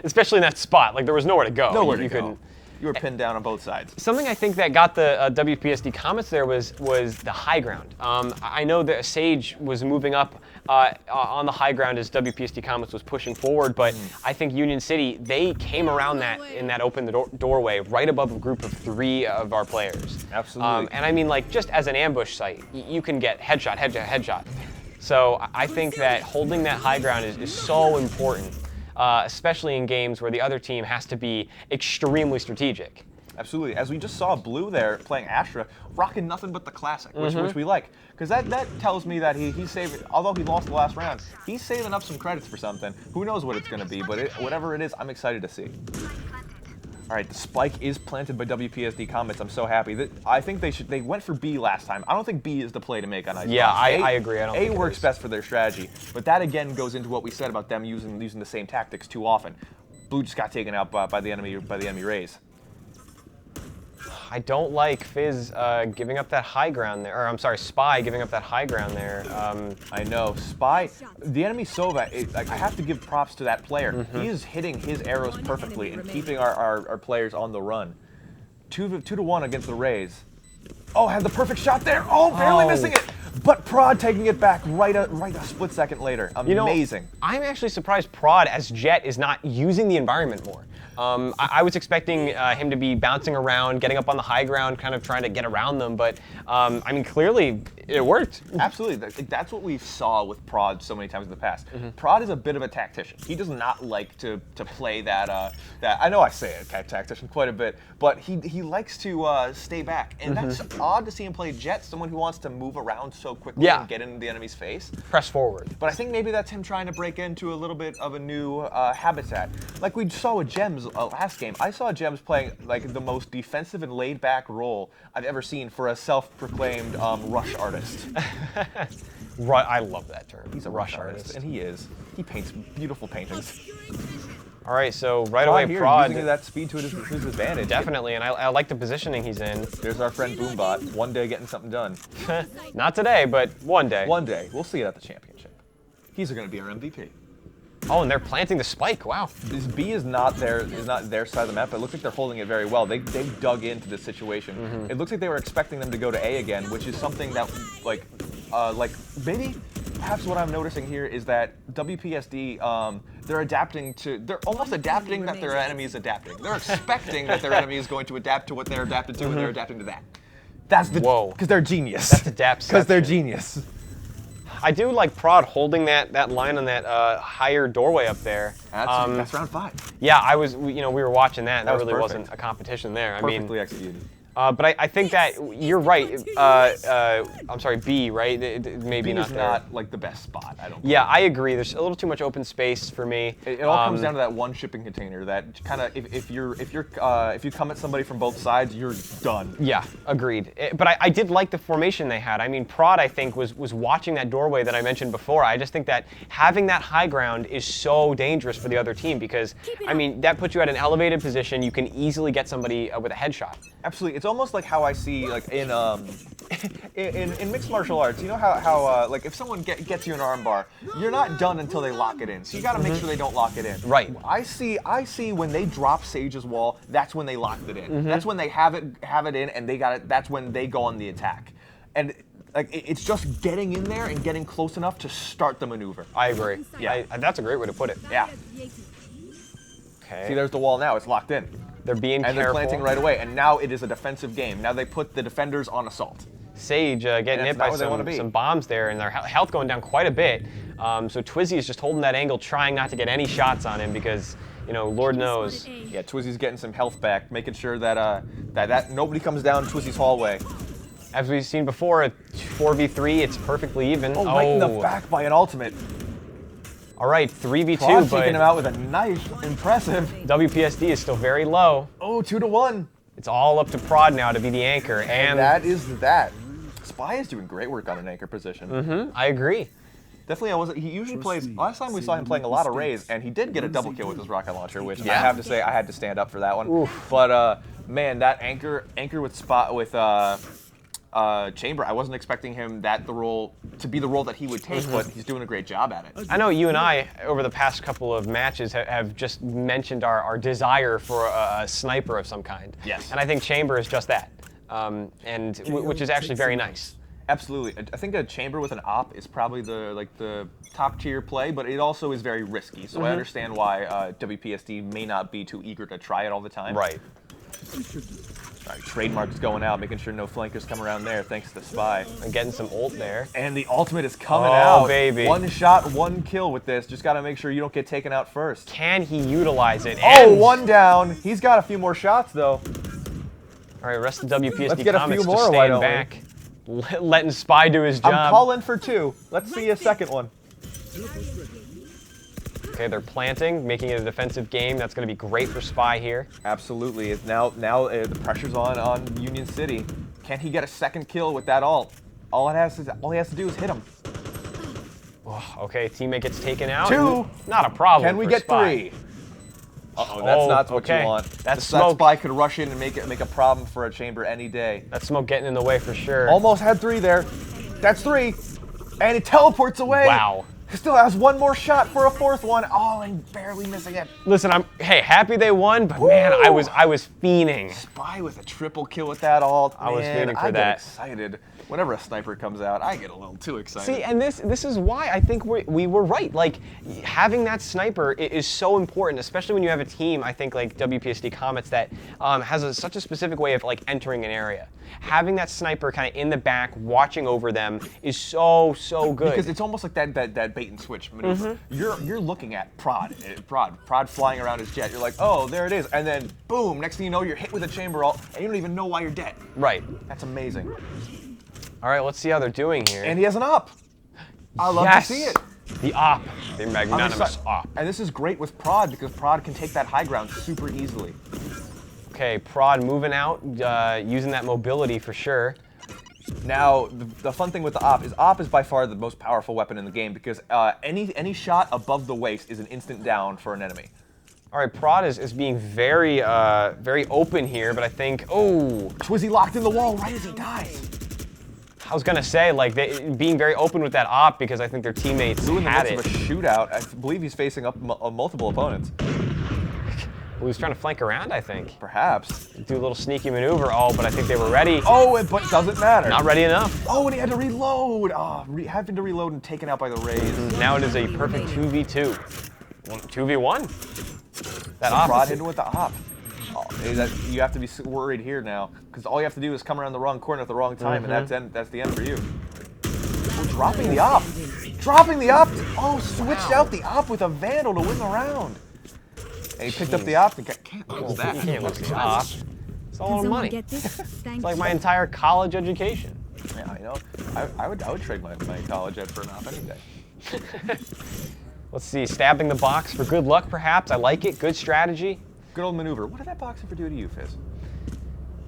Especially in that spot, like there was nowhere to go. Nowhere to go. You were pinned down on both sides. Something I think that got the WPSD Comets there was the high ground. I know that Sage was moving up on the high ground as WPSD Comets was pushing forward, but I think Union City, they came around that in that open doorway right above a group of 3 of our players. Absolutely. And I mean, like, just as an ambush site, you can get headshot, headshot, headshot. So I think that holding that high ground is so important. Especially in games where the other team has to be extremely strategic. Absolutely. As we just saw Blue there playing Astra, rocking nothing but the classic, which we like. Because that tells me that he's saving, although he lost the last round, he's saving up some credits for something. Who knows what it's going to be, but whatever it is, I'm excited to see. All right, the spike is planted by WPSD Comets. I'm so happy. I think they went for B last time. I don't think B is the play to make on ice. Yeah, I agree. I don't think A works best for their strategy, but that again goes into what we said about them using the same tactics too often. Blue just got taken out by the enemy Rays. I don't like Fizz giving up that high ground there, or I'm sorry, Spy giving up that high ground there. I know, Spy, the enemy Sova, I have to give props to that player. He is hitting his arrows perfectly and keeping our players on the run. 2-1 against the Rays. Oh, had the perfect shot there. Oh, barely missing it. But Prod taking it back right a split second later. Amazing. I'm actually surprised Prod as Jet is not using the environment more. I was expecting him to be bouncing around, getting up on the high ground, kind of trying to get around them, but I mean, clearly it worked. Absolutely. That's what we saw with Prod so many times in the past. Prod is a bit of a tactician. He does not like to play that, I know I say it, tactician quite a bit, but he likes to stay back. And that's odd to see him play Jet, someone who wants to move around so quickly and get into the enemy's face. Press forward. But I think maybe that's him trying to break into a little bit of a new habitat. Like we saw with Gems last game. I saw Gems playing like the most defensive and laid-back role I've ever seen for a self-proclaimed rush artist. I love that term. He's a rush artist, and he is. He paints beautiful paintings. All right, so right away, here, Prod. using that speed to his advantage. Definitely, and I like the positioning he's in. There's our friend Boombot, one day getting something done. Not today, but one day. One day. We'll see it at the championship. He's going to be our MVP. Oh, and they're planting the spike. Wow. This B is not their side of the map, but it looks like they're holding it very well. They dug into this situation. It looks like they were expecting them to go to A again, which is something that like maybe perhaps what I'm noticing here is that WPSD they're almost adapting that their enemy is adapting. They're expecting that their enemy is going to adapt to what they're adapted to, and they're adapting to that. That's the because they're genius. That's adaptation. Because they're genius. I do like Prod holding that line on that higher doorway up there. That's round 5. Yeah, we were watching that. That really perfect. wasn't a competition there. Perfectly executed. But I think that you're right. I'm sorry, B, right? Maybe B not is there. not like the best spot. I don't. Yeah, I agree. There's a little too much open space for me. It all comes down to that one shipping container. That kind of if you come at somebody from both sides, you're done. Yeah, agreed. But I did like the formation they had. I mean, Prod I think was watching that doorway that I mentioned before. I just think that having that high ground is so dangerous for the other team because I mean that puts you at an elevated position. You can easily get somebody with a headshot. Absolutely. It's almost like how I see like in mixed martial arts. You know how like if someone gets you an armbar, you're not done until they lock it in. So you got to make sure they don't lock it in. Right. I see when they drop Sage's wall, that's when they locked it in. That's when they have it in and they got it. That's when they go on the attack. And like it's just getting in there and getting close enough to start the maneuver. I agree. Yeah, that's a great way to put it. Yeah. Okay. See, there's the wall now. It's locked in. They're being and careful. They're planting right away, and now it is a defensive game. Now they put the defenders on assault. Sage getting hit by some bombs there, and their health going down quite a bit. So Twizzy is just holding that angle, trying not to get any shots on him because, you know, Lord knows. Yeah, Twizzy's getting some health back, making sure that that nobody comes down Twizzy's hallway. As we've seen before, at 4v3, it's perfectly even. Oh, right in the back by an ultimate. All right, 3v2, Prod but taking him out with a knife. Impressive. WPSD is still very low. Oh, 2-1. It's all up to Prod now to be the anchor, and that is that. Spy is doing great work on an anchor position. I agree. Definitely, he usually plays. Last time we saw him playing a lot of Rays, and he did get a double kill with his rocket launcher, which I have to say I had to stand up for that one. Oof. But man, that anchor with Chamber, I wasn't expecting him to be the role that he would take, but he's doing a great job at it. I know you and I, over the past couple of matches, have just mentioned our desire for a sniper of some kind. Yes. And I think Chamber is just that, which is actually very nice. Absolutely. I think a Chamber with an op is probably the top tier play, but it also is very risky. So I understand why WPSD may not be too eager to try it all the time. Right. All right, trademark's going out, making sure no flankers come around there, thanks to Spy. And getting some ult there. And the ultimate is coming out. Oh, baby. One shot, one kill with this. Just got to make sure you don't get taken out first. Can he utilize it? Oh, one down. He's got a few more shots, though. All right, rest of WPSD Let's get a Comets few just more, why staying don't we? back. Letting Spy do his job. I'm calling for 2. Let's see a second one. Okay, they're planting, making it a defensive game. That's going to be great for Spy here. Absolutely. Now the pressure's on Union City. Can he get a second kill with that ult? All he has to do is hit him. Oh, okay, teammate gets taken out. 2. Not a problem. Can we for get Spy. 3? Uh-oh, that's not what okay. you want. That That smoke. Spy could rush in and make a problem for a chamber any day. That smoke getting in the way for sure. Almost had 3 there. That's 3. And it teleports away. Wow. He still has 1 more shot for a 4th one. Oh, and barely missing it. Listen, I'm happy they won, but man, I was fiending. Spy with a triple kill with that ult. I was fiending for I that. get excited. Whenever a sniper comes out, I get a little too excited. See, and this is why I think we were right. Like, having that sniper is so important, especially when you have a team, I think, like WPSD Comets that has such a specific way of, like, entering an area. Having that sniper kind of in the back, watching over them, is so good. Because it's almost like that bait and switch maneuver. You're looking at Prod flying around his jet. You're like, oh, there it is, and then boom! Next thing you know, you're hit with a chamber ult, and you don't even know why you're dead. Right. That's amazing. All right, let's see how they're doing here. And he has an op. I love to see it. The op. The magnanimous op. And this is great with Prod because Prod can take that high ground super easily. Okay, Prod moving out, using that mobility for sure. Now, the fun thing with the op is by far the most powerful weapon in the game because any shot above the waist is an instant down for an enemy. All right, Prod is being very open here, but I think, Twizzy locked in the wall right as he dies. I was gonna say, like, being very open with that op because I think their teammates Blue in the had midst it. of a shootout. I believe he's facing up multiple opponents. He was trying to flank around, I think. Perhaps. Do a little sneaky maneuver, but I think they were ready. Oh, but doesn't matter. Not ready enough. Oh, and he had to reload. Oh, having to reload and taken out by the rays. Now it is a perfect 2v2. 2v1. That op. Prod hit him with the op. Oh, you have to be worried here now, because all you have to do is come around the wrong corner at the wrong time, and that's the end for you. Oh, dropping the op. Dropping the op. Oh, switched out the op with a Vandal to win the round. And he picked up the op and can't lose that. You can't lose the op. It's a lot of money. Get this? It's like my entire college education. Yeah, you know, I would trade my college ed for an op any day. Let's see, stabbing the box for good luck, perhaps. I like it. Good strategy. Good old maneuver. What did that box ever do to you, Fizz?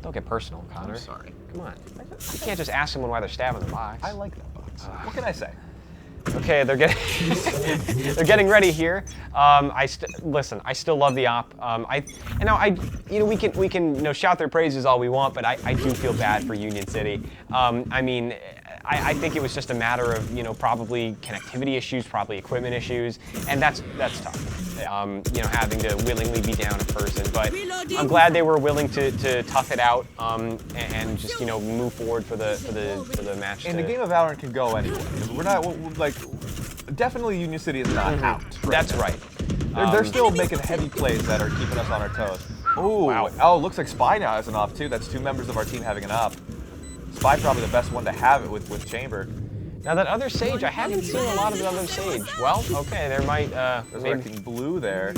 Don't get personal, Connor. I'm sorry. Come on. You can't just ask someone why they're stabbing the box. I like that box. What can I say? Okay, they're getting they're getting ready here. Listen, I still love the op. We can shout their praises all we want, but I do feel bad for Union City. I mean, I think it was just a matter of probably connectivity issues, probably equipment issues, and that's tough. Having to willingly be down a person, but I'm glad they were willing to tough it out and just move forward for the match. And the game of Valorant can go anywhere. We're like definitely Union City is not out. That's right. They're still making heavy plays that are keeping us on our toes. Oh, wow. Oh, looks like Spy now has an op too. That's 2 members of our team having an op. Spy probably the best one to have it with Chamber. Now that other Sage, I haven't seen a lot of the other Sage. Well, okay, there might There's maybe. Blue there.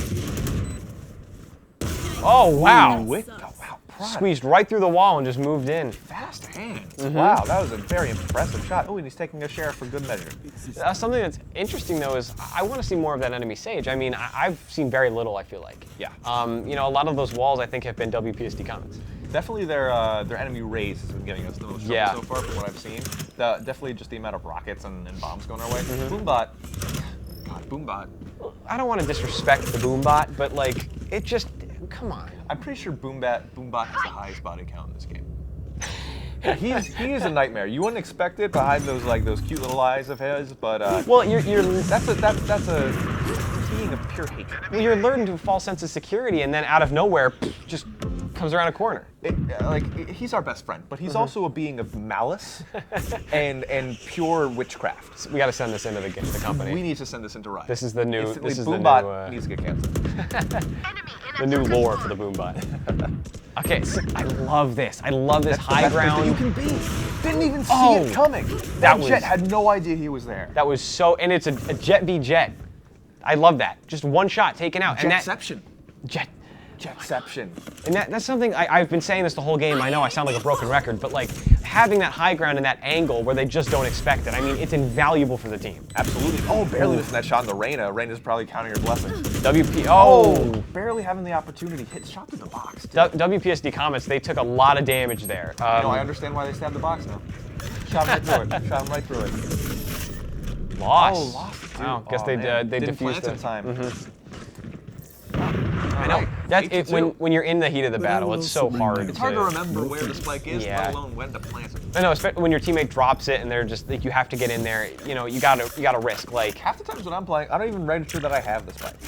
Oh wow! Wow, Prod. Squeezed right through the wall and just moved in. Fast hands. Wow, that was a very impressive shot. Oh, and he's taking a share for good measure. Something that's interesting though is I want to see more of that enemy Sage. I mean, I've seen very little. I feel like. Yeah. A lot of those walls I think have been WPSD Comets. Definitely their enemy raise has been getting us the most trouble so far from what I've seen. Definitely just the amount of rockets and bombs going our way. Boombot. God, Boombot. I don't want to disrespect the Boombot, but like it just come on. I'm pretty sure Boombot has the highest body count in this game. He is a nightmare. You wouldn't expect it behind those cute little eyes of his, but Well, that's a being of pure hatred. Well, you're learning to a false sense of security, and then out of nowhere, just comes around a corner. He's our best friend, but he's also a being of malice and pure witchcraft. So we got to send this into the company. We need to send this into Riot. This is the new. Boombot needs to get canceled. The new lore for the Boombot. Okay, so I love this. I love this high ground. You can be. Didn't even see it coming. That Jet had no idea he was there. That was so, and it's a Jet v Jet. I love that. Just one shot taken out. Jetception. Jetception. Jetception. And that's something I've been saying this the whole game. I know I sound like a broken record, but like having that high ground and that angle where they just don't expect it. I mean, it's invaluable for the team. Absolutely. Oh, barely missing that shot in the Reyna. Reyna's probably counting her blessings. Barely having the opportunity. Hit shot to the box. WPSD Comets, they took a lot of damage there. I understand why they stabbed the box now. Shot him right through it. Shot him right through it. Lost. Oh, lost. Wow, guess they Didn't defused plant in time. I know. That's it. When you're in the heat of the battle, it's so hard. It's hard to remember where the spike is, Yeah. let alone when to plant it. I know, especially when your teammate drops it and they're just like, you have to get in there. You know, you gotta risk. Like Half the times when I'm playing, I don't even register that I have the spike.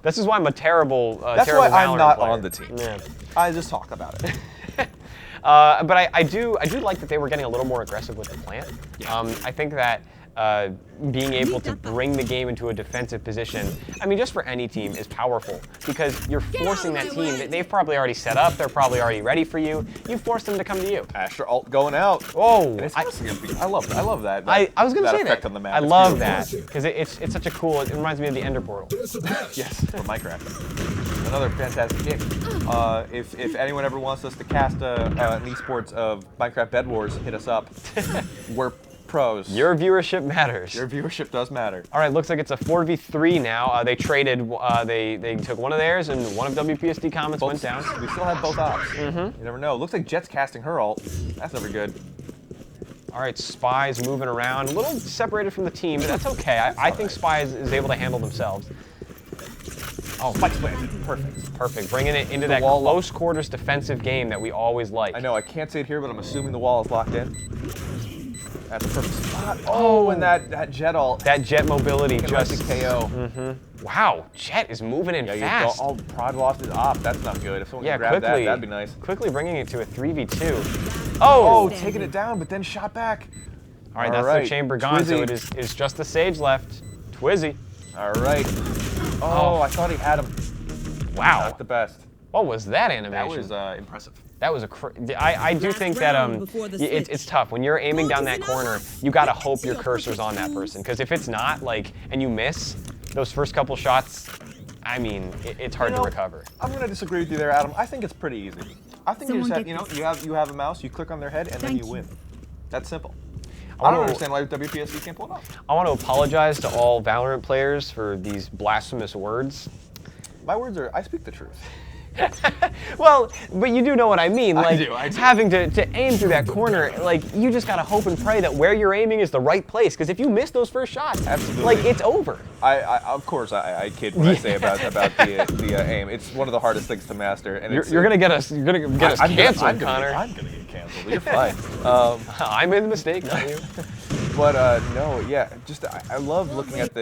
this is why I'm a terrible. That's terrible why I'm Valorant not player. on the team. Yeah. I just talk about it. But I do like that they were getting a little more aggressive with the plant. Yeah. I think that being able to bring the game into a defensive position, I mean, just for any team, is powerful because you're forcing that team. They've probably already set up. They're probably already ready for you. You force them to come to you. Astra ult going out. Oh, I love that. I love that. I was gonna say effect that. on the map. I It's love beautiful. that because it's such a cool. It reminds me of the Ender Portal. Yes, for Minecraft. Another fantastic game. If anyone ever wants us to cast an esports of Minecraft Bed Wars, hit us up. We're pros. Your viewership matters. Your viewership does matter. All right, looks like it's a 4v3 now. They traded. They took one of theirs and one of WPSD Comets went down. We still have both ops. You never know. Looks like Jet's casting her ult. That's never good. All right, Spy's moving around, a little separated from the team, but that's okay. I think Spy is able to handle themselves. Oh, spike's planted. Perfect. Perfect, bringing it into that wall close quarters defensive game that we always like. I know, I can't say it here, but I'm assuming the wall is locked in. At the perfect spot. Oh, and that Jet ult. That Jet mobility just KO. Wow, Jet is moving in fast. Oh, Prod lost his op. That's not good. If someone Yeah, can grab quickly. that'd be nice. Quickly bringing it to a 3v2. Oh, taking it down, but then shot back. All right, that's the chamber gone, so it's just the Sage left. Twizzy. All right. Oh, I thought he had him. Wow. Not the best. What was that animation? That was impressive. That was I do think that it's tough when you're aiming down that corner. You gotta hope your cursor's on that person, because if it's not, like, and you miss those first couple shots, I mean, it's hard to recover. I'm gonna disagree with you there, Adam. I think it's pretty easy. I think you just have, you have a mouse, you click on their head, and then you win. That's simple. I don't understand why WPSD can't pull it off. I want to apologize to all Valorant players for these blasphemous words. My words are, I speak the truth. Well, but you do know what I mean. Like, I do. having to aim through that corner, like, you just gotta hope and pray that where you're aiming is the right place. Because if you miss those first shots, like, it's over. Of course, I kid when I say about the aim. It's one of the hardest things to master. And you're gonna get us canceled, Connor. I'm gonna get canceled. You're fine. I made the mistake, not you. But no, yeah, just I love looking at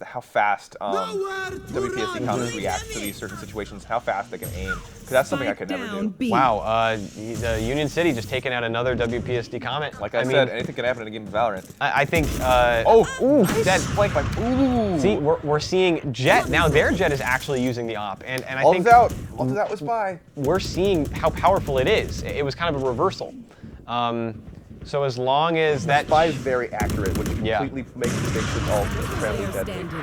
how fast WPSD Comets react to these certain situations, how fast they can aim, because that's something I could never do. Wow, the Union City just taking out another WPSD Comet. Like I said, anything can happen in a game of Valorant. I think. That flank by. Ooh. See, we're seeing Jet now. Their Jet is actually using the op, and I think Ult is out with Spy. We're seeing how powerful it is. It was kind of a reversal. So as long as that Spy is very accurate, which completely makes mistakes with ult.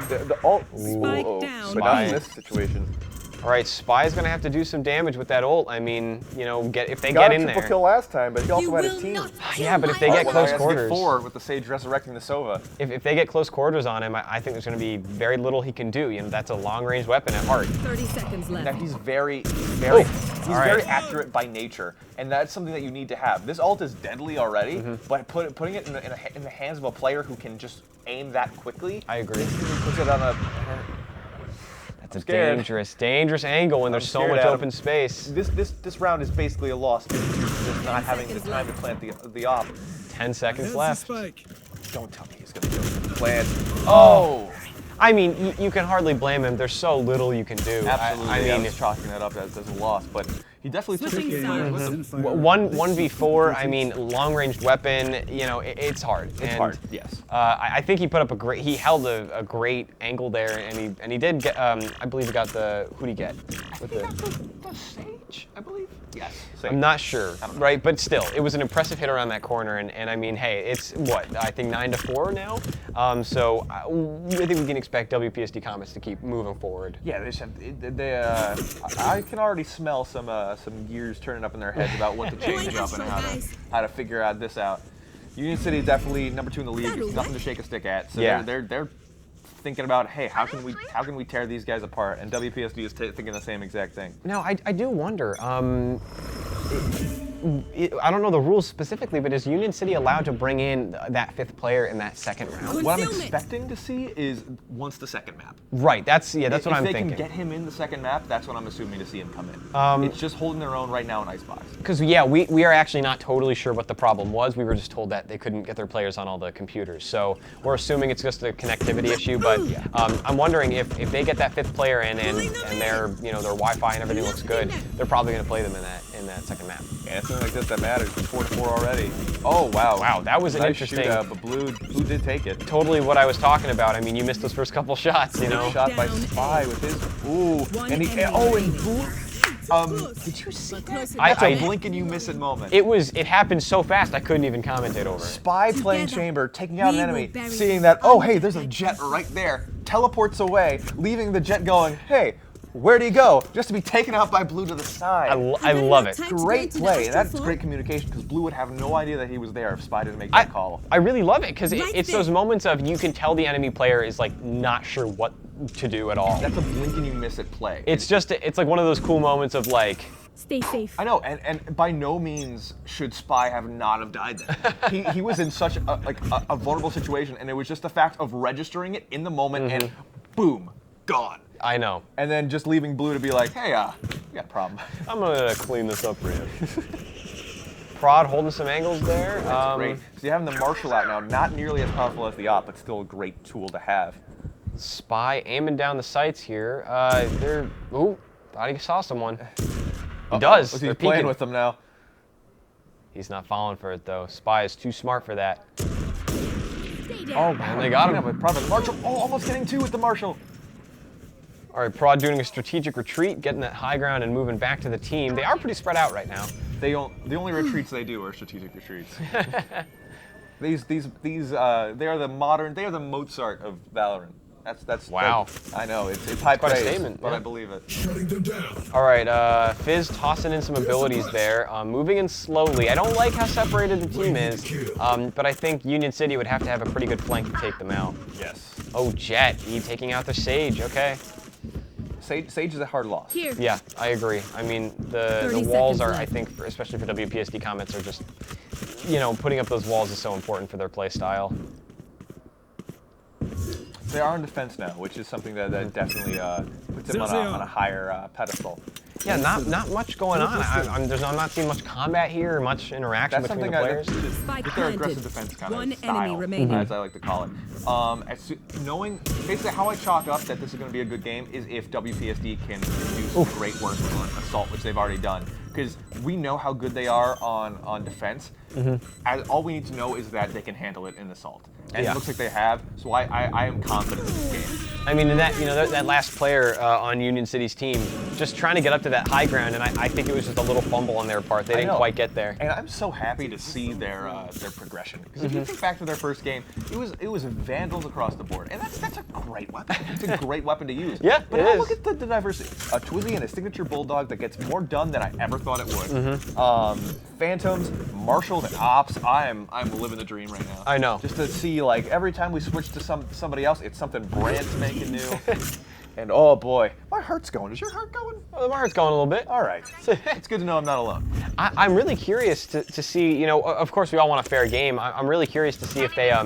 The ult, but not in this situation. All right, Spy's gonna have to do some damage with that ult. I mean, you know, if they Got get in a there. triple kill last time, but he also had his team. Yeah, but if they get close quarters. 4 with the Sage resurrecting the Sova. If they get close quarters on him, I think there's gonna be very little he can do. You know, that's a long-range weapon at heart. 30 seconds left. Now he's very accurate by nature, and that's something that you need to have. This ult is deadly already, but putting it in the hands of a player who can just aim that quickly. I agree. Puts it on a. It's a dangerous angle when there's so much open space. This round is basically a loss due to just not having the time to plant the op. 10 seconds left. Don't tell me he's gonna do it. Plant. Oh! I mean, you can hardly blame him. There's so little you can do. Absolutely. I mean, was chalking that up as a loss, but he definitely took his game with him. 1v4, I mean, long-range weapon, you know, it's hard. It's hard, yes. I think he put up he held a great angle there, and he did get, I believe he got who'd he get? With the Sage, I believe? Yes. Sage. I'm not sure, right? But still, it was an impressive hit around that corner, and I mean, hey, it's what, I think 9-4 now? So I think we can expect WPSD Comets to keep moving forward. Yeah, I can already smell some some gears turning up in their heads about what to change up and how to figure out this out. Union City definitely number 2 in the league. It's nothing to shake a stick at. So Yeah. they're thinking about, hey, how can we tear these guys apart? And WPSD is thinking the same exact thing. Now, I do wonder. I don't know the rules specifically, but is Union City allowed to bring in that 5th player in that second round? What I'm expecting to see is once the second map. Right. That's what I'm thinking. If they can get him in the second map, that's what I'm assuming to see him come in. It's just holding their own right now in Icebox. Because yeah, we are actually not totally sure what the problem was. We were just told that they couldn't get their players on all the computers. So we're assuming it's just a connectivity issue. But I'm wondering if they get that 5th player in and their their Wi-Fi and everything looks good, they're probably going to play them in that second map. Yeah, it's something like this that matters. It's 4-4 already. Oh wow. Wow, that was an nice interesting. shootout, but Blue did take it. Totally what I was talking about. I mean, you missed those first couple shots, you know. Shot by Spy with his and Blue. Did you see that? That's a blink and you miss it moment. It happened so fast I couldn't even commentate over it. Spy playing Chamber, taking out an enemy, seeing that, oh hey, there's a jet right there, teleports away, leaving the jet going, hey, where'd he go? Just to be taken out by Blue to the side. I love it. Great play. That's great communication because Blue would have no idea that he was there if Spy didn't make that call. I really love it because it's those moments of you can tell the enemy player is like not sure what to do at all. That's a blink and you miss it play. It's like one of those cool moments of like. Stay safe. I know, and by no means should Spy have not have died then. he was in such a vulnerable situation, and it was just the fact of registering it in the moment and boom, gone. I know. And then just leaving Blue to be like, hey, we got a problem. I'm gonna clean this up for you. Prod holding some angles there. That's great. So you have the Marshal out now, not nearly as powerful as the Op, but still a great tool to have. Spy aiming down the sights here. Ooh, thought he saw someone. He does. He's playing with them now. He's not falling for it though. Spy is too smart for that. Oh, man, they got him. With the Marshal. Oh, almost getting 2 with the Marshal. All right, Prod doing a strategic retreat, getting that high ground and moving back to the team. They are pretty spread out right now. The only retreats they do are strategic retreats. They are the Mozart of Valorant. That's wow. I know it's high quite praise, a statement, but yeah. I believe it. Shutting them down. All right, Fizz tossing in some abilities there, moving in slowly. I don't like how separated the team is, but I think Union City would have to have a pretty good flank to take them out. Yes. Oh, Jet, taking out the Sage. Okay. Sage is a hard loss. Here. Yeah, I agree. I mean, the walls are, I think, especially for WPSD Comets, are just, putting up those walls is so important for their play style. They are in defense now, which is something that definitely puts them on a higher pedestal. Yeah, not much going on. I'm not seeing much combat here, or much interaction That's between something the players. Spike their aggressive planted. defense kind One of style, enemy remaining. as I like to call it. Knowing basically how I chalk up that this is going to be a good game is if WPSD can do some great work on assault, which they've already done. Because we know how good they are on defense. All we need to know is that they can handle it in assault. And it looks like they have, so I am confident in this game. I mean, that last player on Union City's team, just trying to get up to that high ground, and I think it was just a little fumble on their part. They didn't quite get there. And I'm so happy to see their progression. Because if you think back to their first game, it was Vandals across the board, and that's a great weapon. It's a great weapon to use. Yeah, but it now is. look at the diversity. A Twizzy and a signature Bulldog that gets more done than I ever thought it would. Phantoms, Marshals, and Ops. I'm living the dream right now. I know. Just to see every time we switch to somebody else, it's something brand spanking new. And oh boy, my heart's going. Is your heart going? Well, my heart's going a little bit. All right. It's good to know I'm not alone. I'm really curious to see, of course we all want a fair game. I'm really curious to see if they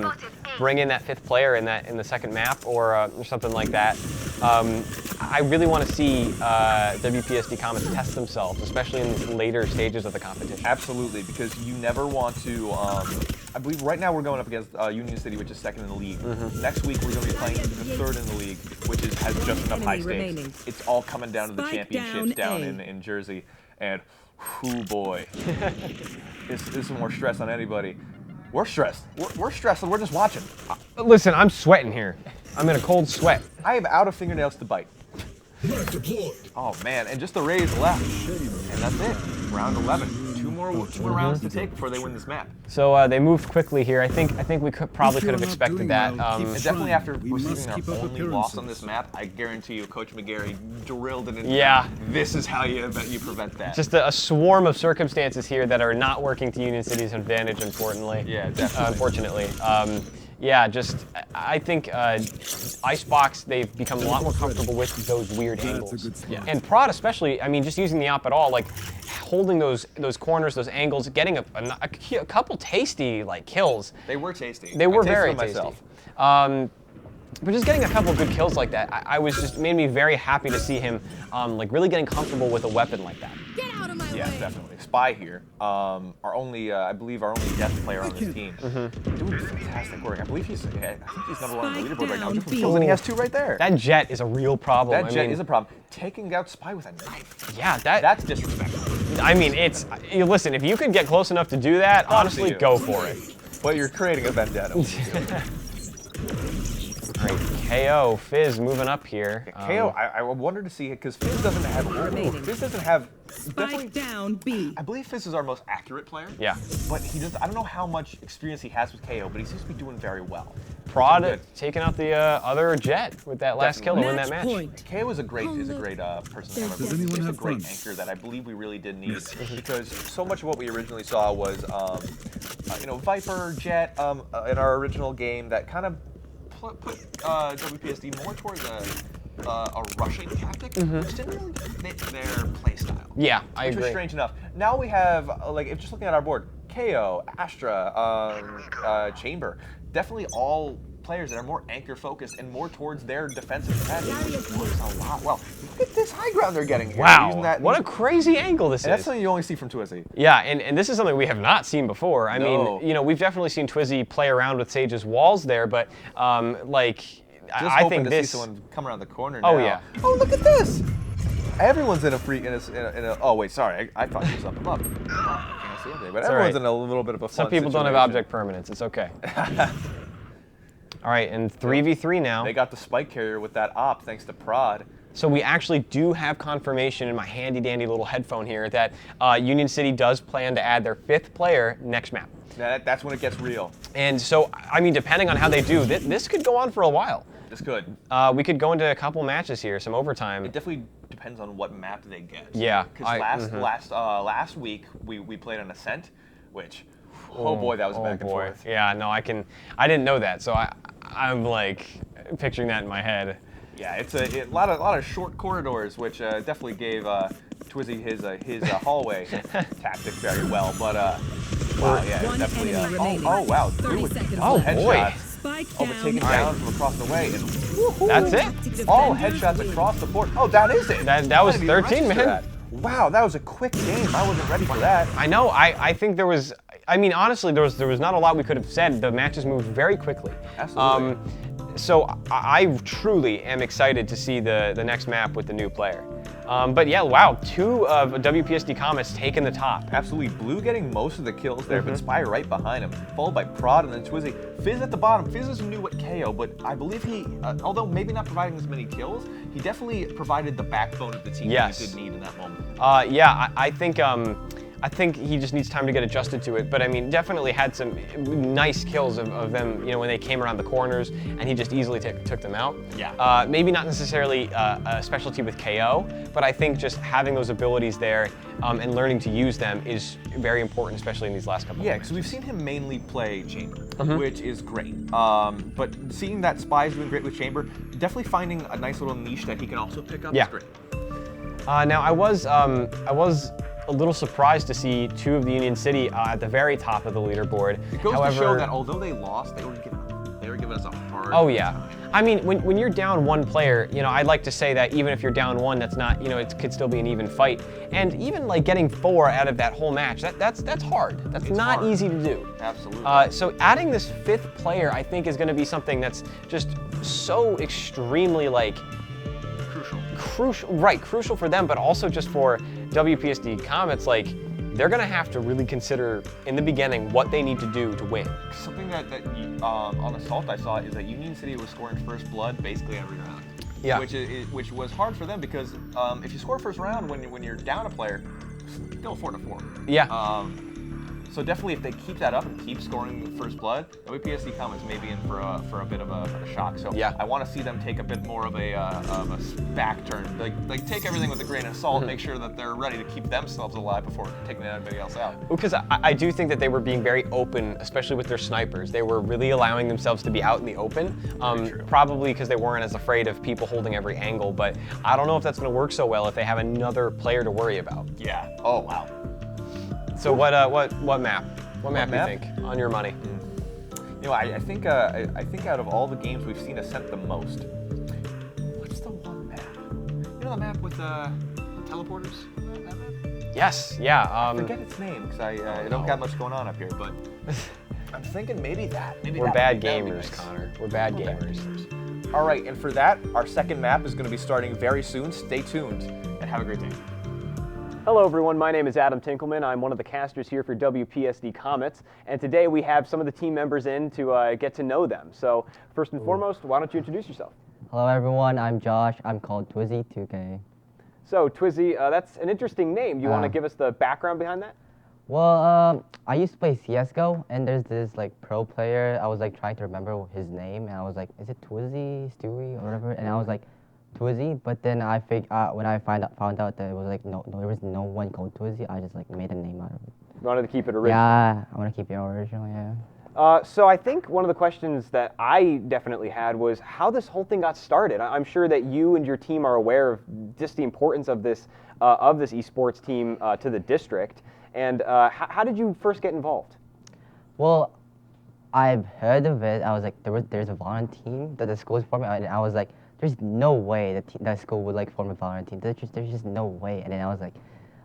bring in that 5th player in the second map or something like that. I really want to see WPSD Comets test themselves, especially in the later stages of the competition. Absolutely, because you never want to. I believe right now we're going up against Union City, which is 2nd in the league. Next week we're going to be playing the 3rd in the league, which has just enough high stakes. remaining. It's all coming down to the Spike championships down down in Jersey, and whoo boy, this is more stress on anybody. We're stressed. We're stressed, and we're just watching. Listen, I'm sweating here. I'm in a cold sweat. I am out of fingernails to bite. Knife deployed. Oh man, and just the raise left, and that's it. Round 11. two more rounds to take before they win this map. So they moved quickly here. I think we probably could have expected that. And definitely after receiving our only loss on this map, I guarantee you, Coach McGarry drilled it into Yeah. This is how you prevent that. Just a swarm of circumstances here that are not working to Union City's advantage, unfortunately. Yeah, definitely. Unfortunately. Yeah, just I think Icebox, they've become a lot more comfortable with those weird angles. And Prod especially, I mean, just using the op at all, like holding those corners, those angles, getting a couple tasty like kills. They were tasty. They were I tasted very them tasty. myself. But just getting a couple of good kills like that, I was just made me very happy to see him like really getting comfortable with a weapon like that. Get out of my way. Yeah, definitely. Spy here, I believe our only death player on this team, doing fantastic work. I think he's number 1 on the leaderboard right now. Just from kills, and he has 2 right there. That Jet is a real problem. That Jet is a problem. Taking out Spy with a knife. Yeah, that's disrespectful. I mean, listen, if you could get close enough to do that, honestly, go for it. But you're creating a vendetta. Great. KO, Fizz moving up here. KO, I wonder to see it because Fizz doesn't have. Spike down B. I believe Fizz is our most accurate player. Yeah. But I don't know how much experience he has with KO, but he seems to be doing very well. Prod taking out the other Jet with that last kill to win that match. KO is a great person. He's a great anchor that I believe we really did need because so much of what we originally saw was, Viper, Jet in our original game that kind of put WPSD more towards a rushing tactic, which didn't really fit their play style. Yeah, I agree. Which was strange enough. Now we have, if just looking at our board, KO, Astra, Chamber, definitely all players that are more anchor focused and more towards their defensive strategy, which works a lot well. Look at this high ground they're getting here. Wow, what a crazy angle this is. That's something you only see from Twizzy. Yeah, and this is something we have not seen before. I mean, we've definitely seen Twizzy play around with Sage's walls there, but I think to this. See someone come around the corner now. Oh yeah. Oh, look at this! Everyone's in a oh wait, sorry, I thought you something up. I can't see anything, but everyone's in a little bit of a fun Some people don't have object permanence. It's okay. All right, and 3v3 now. They got the spike carrier with that op thanks to Prod. So we actually do have confirmation in my handy dandy little headphone here that Union City does plan to add their 5th player next map. That's when it gets real. And so, I mean, depending on how they do, this could go on for a while. This could. We could go into a couple matches here, some overtime. It definitely depends on what map they get. Yeah. Because last week we played an Ascent, which, oh boy, that was back and forth. Yeah, no, I didn't know that, so I'm like picturing that in my head. Yeah, it's a lot of short corridors, which definitely gave Twizzy his hallway tactic very well. But wow, yeah, definitely. Oh wow, headshots. Overtaken down from across the way, and that's it. All headshots across the board. Oh, that is it. That was 13, man. That. Wow, that was a quick game. I wasn't ready for that. I know. I think there was. I mean, honestly, there was not a lot we could have said. The matches moved very quickly. Absolutely. So I truly am excited to see the next map with the new player. But yeah, wow, 2 of WPSD Comets taking the top. Absolutely. Blue getting most of the kills there, but Spy right behind him, followed by Prod and then Twizzy. Fizz at the bottom. Fizz is new at KO, but I believe he, although maybe not providing as many kills, he definitely provided the backbone of the team that he did need in that moment. Yeah, I think he just needs time to get adjusted to it, but I mean, definitely had some nice kills of them, when they came around the corners, and he just easily took them out. Yeah. Maybe not necessarily a specialty with KO, but I think just having those abilities there and learning to use them is very important, especially in these last couple of because we've seen him mainly play Chamber, which is great. But seeing that Spy's doing great with Chamber, definitely finding a nice little niche that he can also pick up is great. Now, I was a little surprised to see 2 of the Union City at the very top of the leaderboard. It goes to show that although they lost, they were giving us a hard time. I mean, when you're down 1 player, I'd like to say that even if you're down 1, that's not, it could still be an even fight. And even like getting 4 out of that whole match, that's hard. It's not hard. Easy to do. Absolutely. So adding this 5th player, I think, is going to be something that's just so extremely crucial for them, but also just for WPSD Comets. Like, they're going to have to really consider in the beginning what they need to do to win. Something that on Assault I saw is that Union City was scoring first blood basically every round. Yeah. Which was hard for them because if you score first round when you're down a player, still 4-4. Yeah. So definitely, if they keep that up and keep scoring first blood, WPSD Comets may be in for a bit of a shock. So Yeah. I want to see them take a bit more of a back turn, like take everything with a grain of salt, make sure that they're ready to keep themselves alive before taking anybody else out. Because I do think that they were being very open, especially with their snipers. They were really allowing themselves to be out in the open, probably because they weren't as afraid of people holding every angle. But I don't know if that's going to work so well if they have another player to worry about. Yeah. Oh wow. So what map? What map map? do you think on your money? You know, I think out of all the games we've seen Ascent the most. What's the one map? You know the map with teleporters? That map? Yes. Yeah. I forget its name because I don't got much going on up here, but I'm thinking maybe that. Maybe We're that bad would be gamers, nice. Connor. We're bad gamers. All right, and for that, our second map is going to be starting very soon. Stay tuned and have a great day. Hello everyone, my name is Adam Tinkelman. I'm one of the casters here for WPSD Comets, and today we have some of the team members in to get to know them. So first and foremost, why don't you introduce yourself? Hello everyone, I'm Josh. I'm called Twizzy 2K. So Twizzy, that's an interesting name. You want to give us the background behind that? Well, I used to play CSGO, and there's this like pro player. I was like trying to remember his name, and I was like, is it Twizzy, Stewie, or whatever? And I was like, Twizzy, but then when I found out that it was like no, there was no one called Twizzy, I just like made a name out of it. You wanted to keep it original? Yeah, I want to keep it original. Yeah. So I think one of the questions that I definitely had was how this whole thing got started. I'm sure that you and your team are aware of just the importance of this esports team to the district. And how did you first get involved? Well, I've heard of it. I was like, there's a VALORANT team that the school is forming, and I was like, there's no way that school would like form a VALORANT team. There's just no way. And then I was like,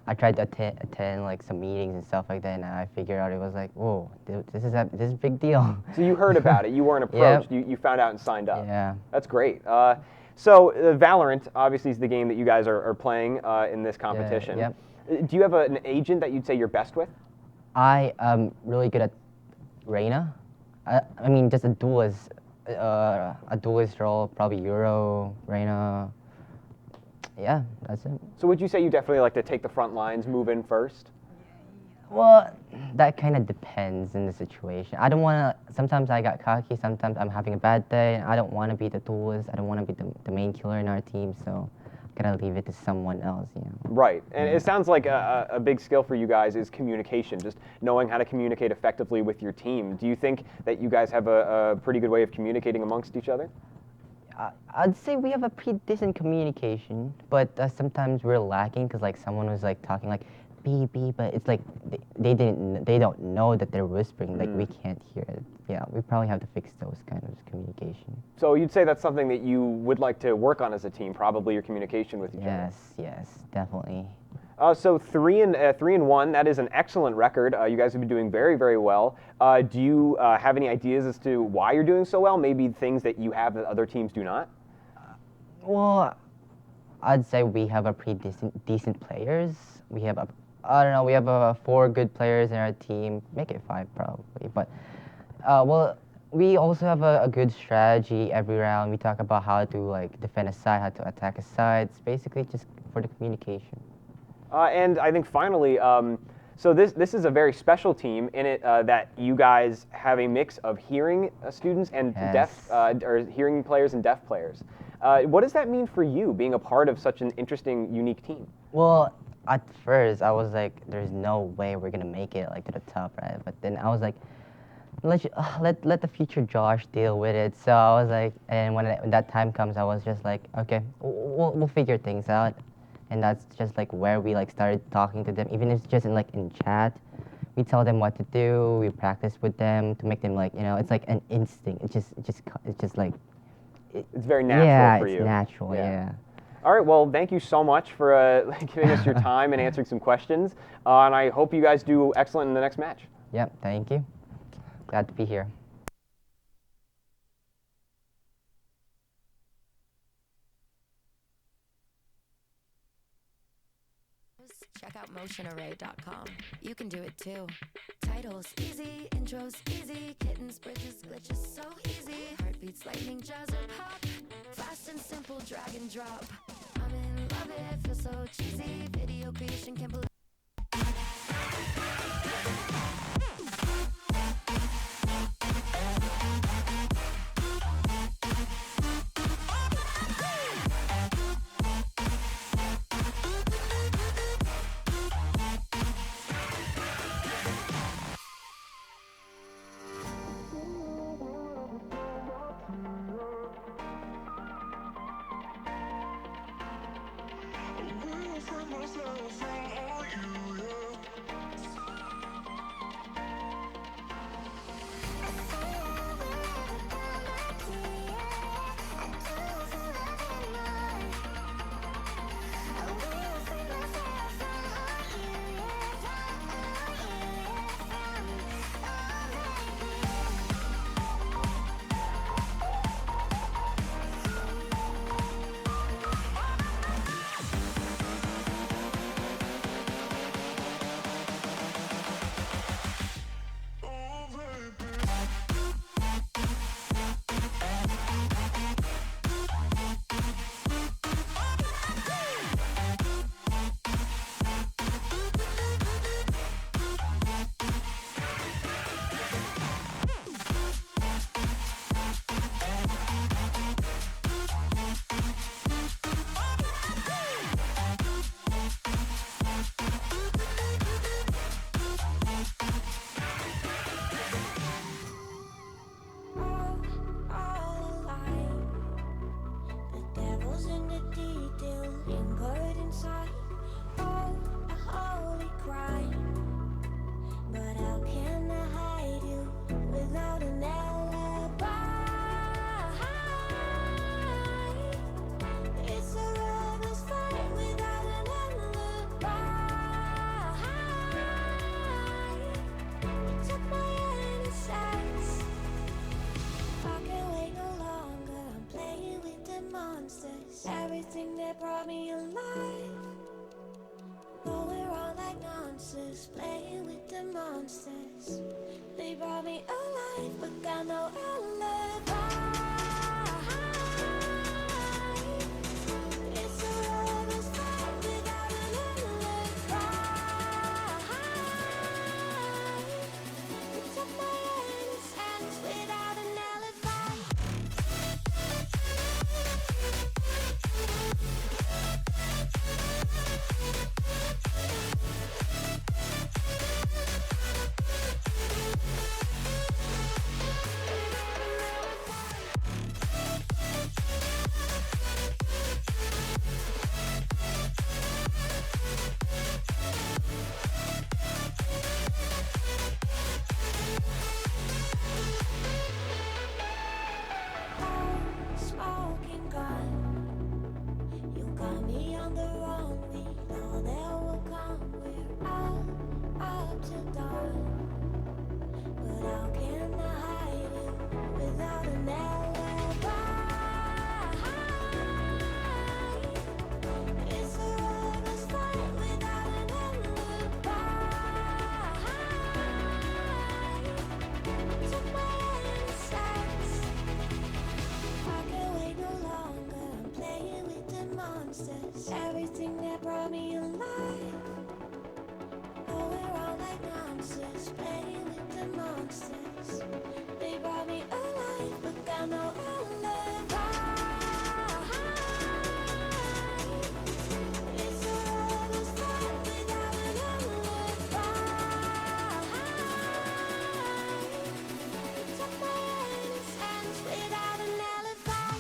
I tried to attend like some meetings and stuff like that, and I figured out it was like, whoa, this is a big deal. So you heard about it. You weren't approached. Yep. You found out and signed up. Yeah. That's great. So Valorant obviously is the game that you guys are playing in this competition. Yep. Do you have an agent that you'd say you're best with? I am really good at Reyna. I mean, just a duelist role, probably Euro, Reyna. Yeah, that's it. So would you say you definitely like to take the front lines, move in first? Well, that kind of depends in the situation. I don't want to, sometimes I got cocky, sometimes I'm having a bad day. I don't want to be the duelist. I don't want to be the main killer in our team, so I gotta leave it to someone else, you know. Right, and it sounds like a big skill for you guys is communication, just knowing how to communicate effectively with your team. Do you think that you guys have a pretty good way of communicating amongst each other? I'd say we have a pretty decent communication, but sometimes we're lacking because like someone was like talking like beep beep, but it's like they don't know that they're whispering, like we can't hear it. Yeah, we probably have to fix those kind of communication. So you'd say that's something that you would like to work on as a team, probably your communication with each other. Yes, definitely. So 3-1, that is an excellent record. You guys have been doing very, very well. Do you have any ideas as to why you're doing so well? Maybe things that you have that other teams do not? Well, I'd say we have a pretty decent players. We have we have 4 good players in our team. Make it 5 probably, but well, we also have a good strategy every round. We talk about how to like defend a side, how to attack a side. It's basically just for the communication. And I think finally, so this is a very special team in it that you guys have a mix of hearing students and deaf, or hearing players and deaf players. What does that mean for you, being a part of such an interesting, unique team? Well, at first I was like, there's no way we're gonna make it like to the top, right? But then I was like, let the future Josh deal with it. So I was like, and when that time comes, I was just like, okay, we'll figure things out. And that's just like where we like started talking to them, even if it's just in chat. We tell them what to do. We practice with them to make them like, you know, it's like an instinct. It's just like. It's very natural for you. Yeah, it's natural. Yeah. All right. Well, thank you so much for giving us your time and answering some questions. And I hope you guys do excellent in the next match. Yep. Thank you. Glad to be here. Check out motionarray.com. You can do it too. Titles easy, intros easy, kittens, bridges, glitches so easy. Heartbeats, lightning, jazz or pop. Fast and simple, drag and drop. I'm in love, it feels so cheesy. Video creation can't believe. Everything that brought me alive, going wrong like nonsense, playing with the monsters. They brought me alive, but got no alibi. It's a lover's fight without an alibi. It's up my innocence without an alibi. Smoking gun, you got me on the wrong. We know that will come. We're out up till dawn, but how can I hide it without an alibi? It's a lover's fight without an alibi. Took my innocence. I can't wait no longer. I'm playing with the monsters. Everything that brought me alive, going wrong like nonsense, playing with the monsters. They brought me alive, but got no alibi. It's a lover's fight without an alibi. Took my innocence without an alibi.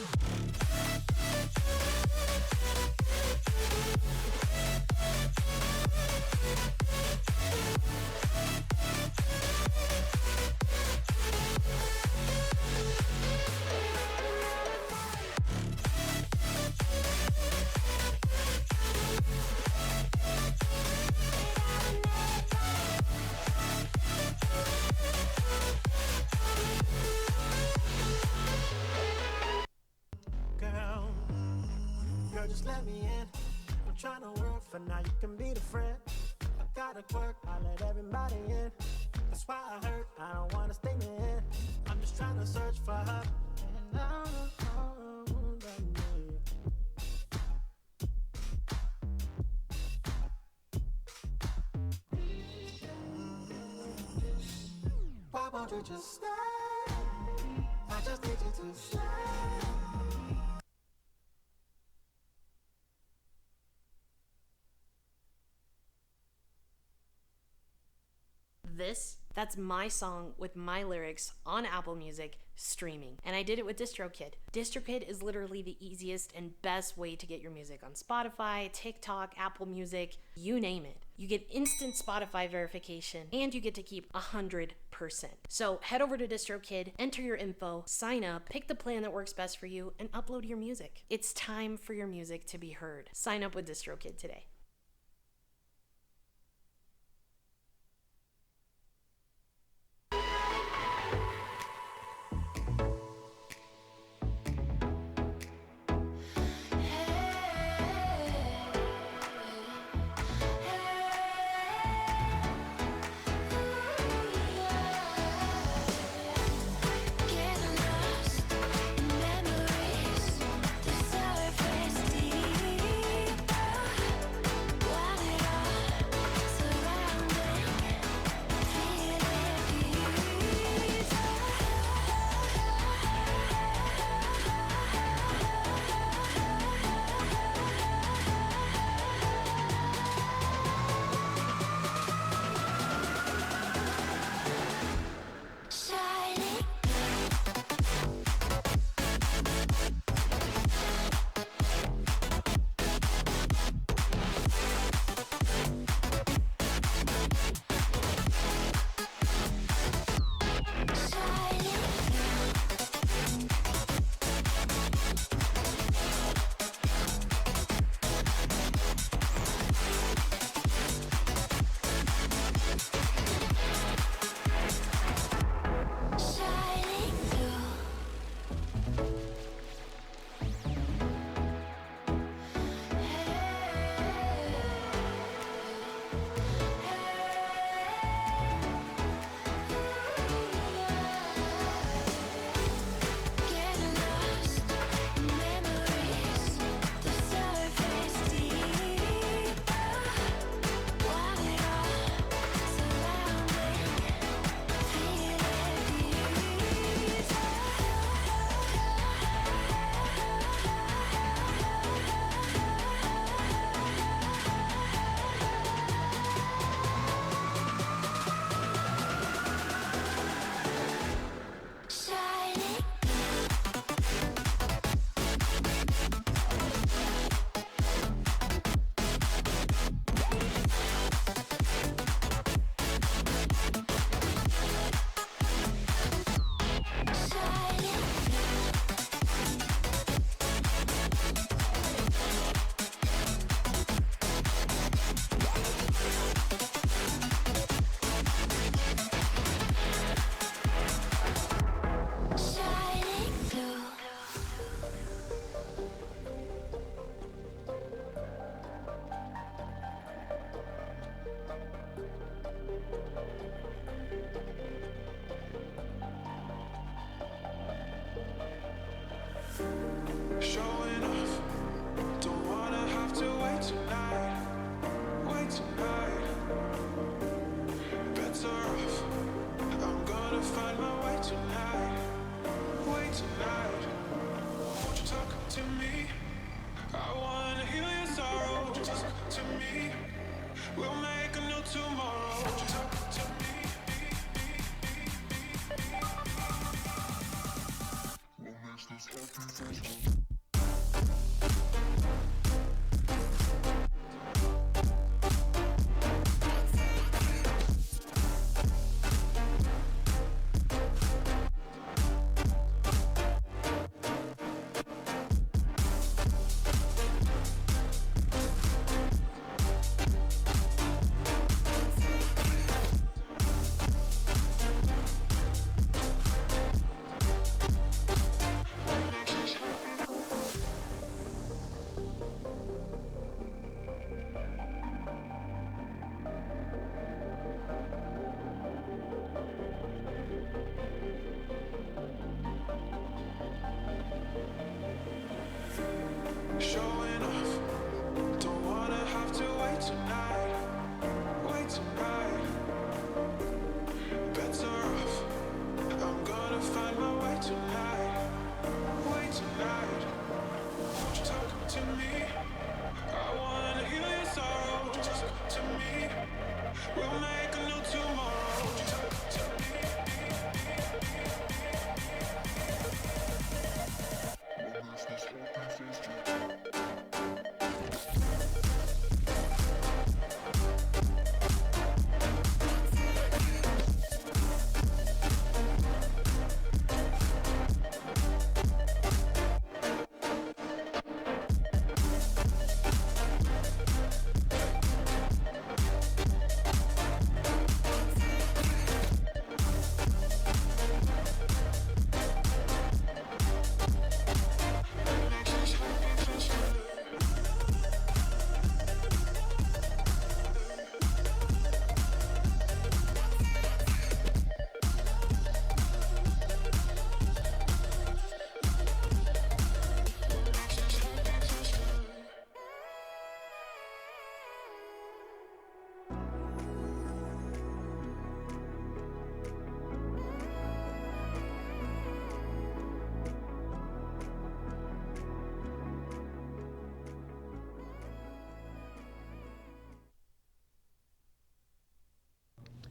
Girl, just let me in. I'm trying to work for now, you can be the friend. I gotta work, I let everybody in. That's why I hurt, I don't wanna stay in. I'm just trying to search for her. And I don't know that me. Why won't you just stay? I just need you to stay. This That's my song with my lyrics on Apple Music streaming. And I did it with DistroKid. DistroKid is literally the easiest and best way to get your music on Spotify, TikTok, Apple Music, you name it. You get instant Spotify verification and you get to keep 100%. So head over to DistroKid, enter your info, sign up, pick the plan that works best for you, and upload your music. It's time for your music to be heard. Sign up with DistroKid today.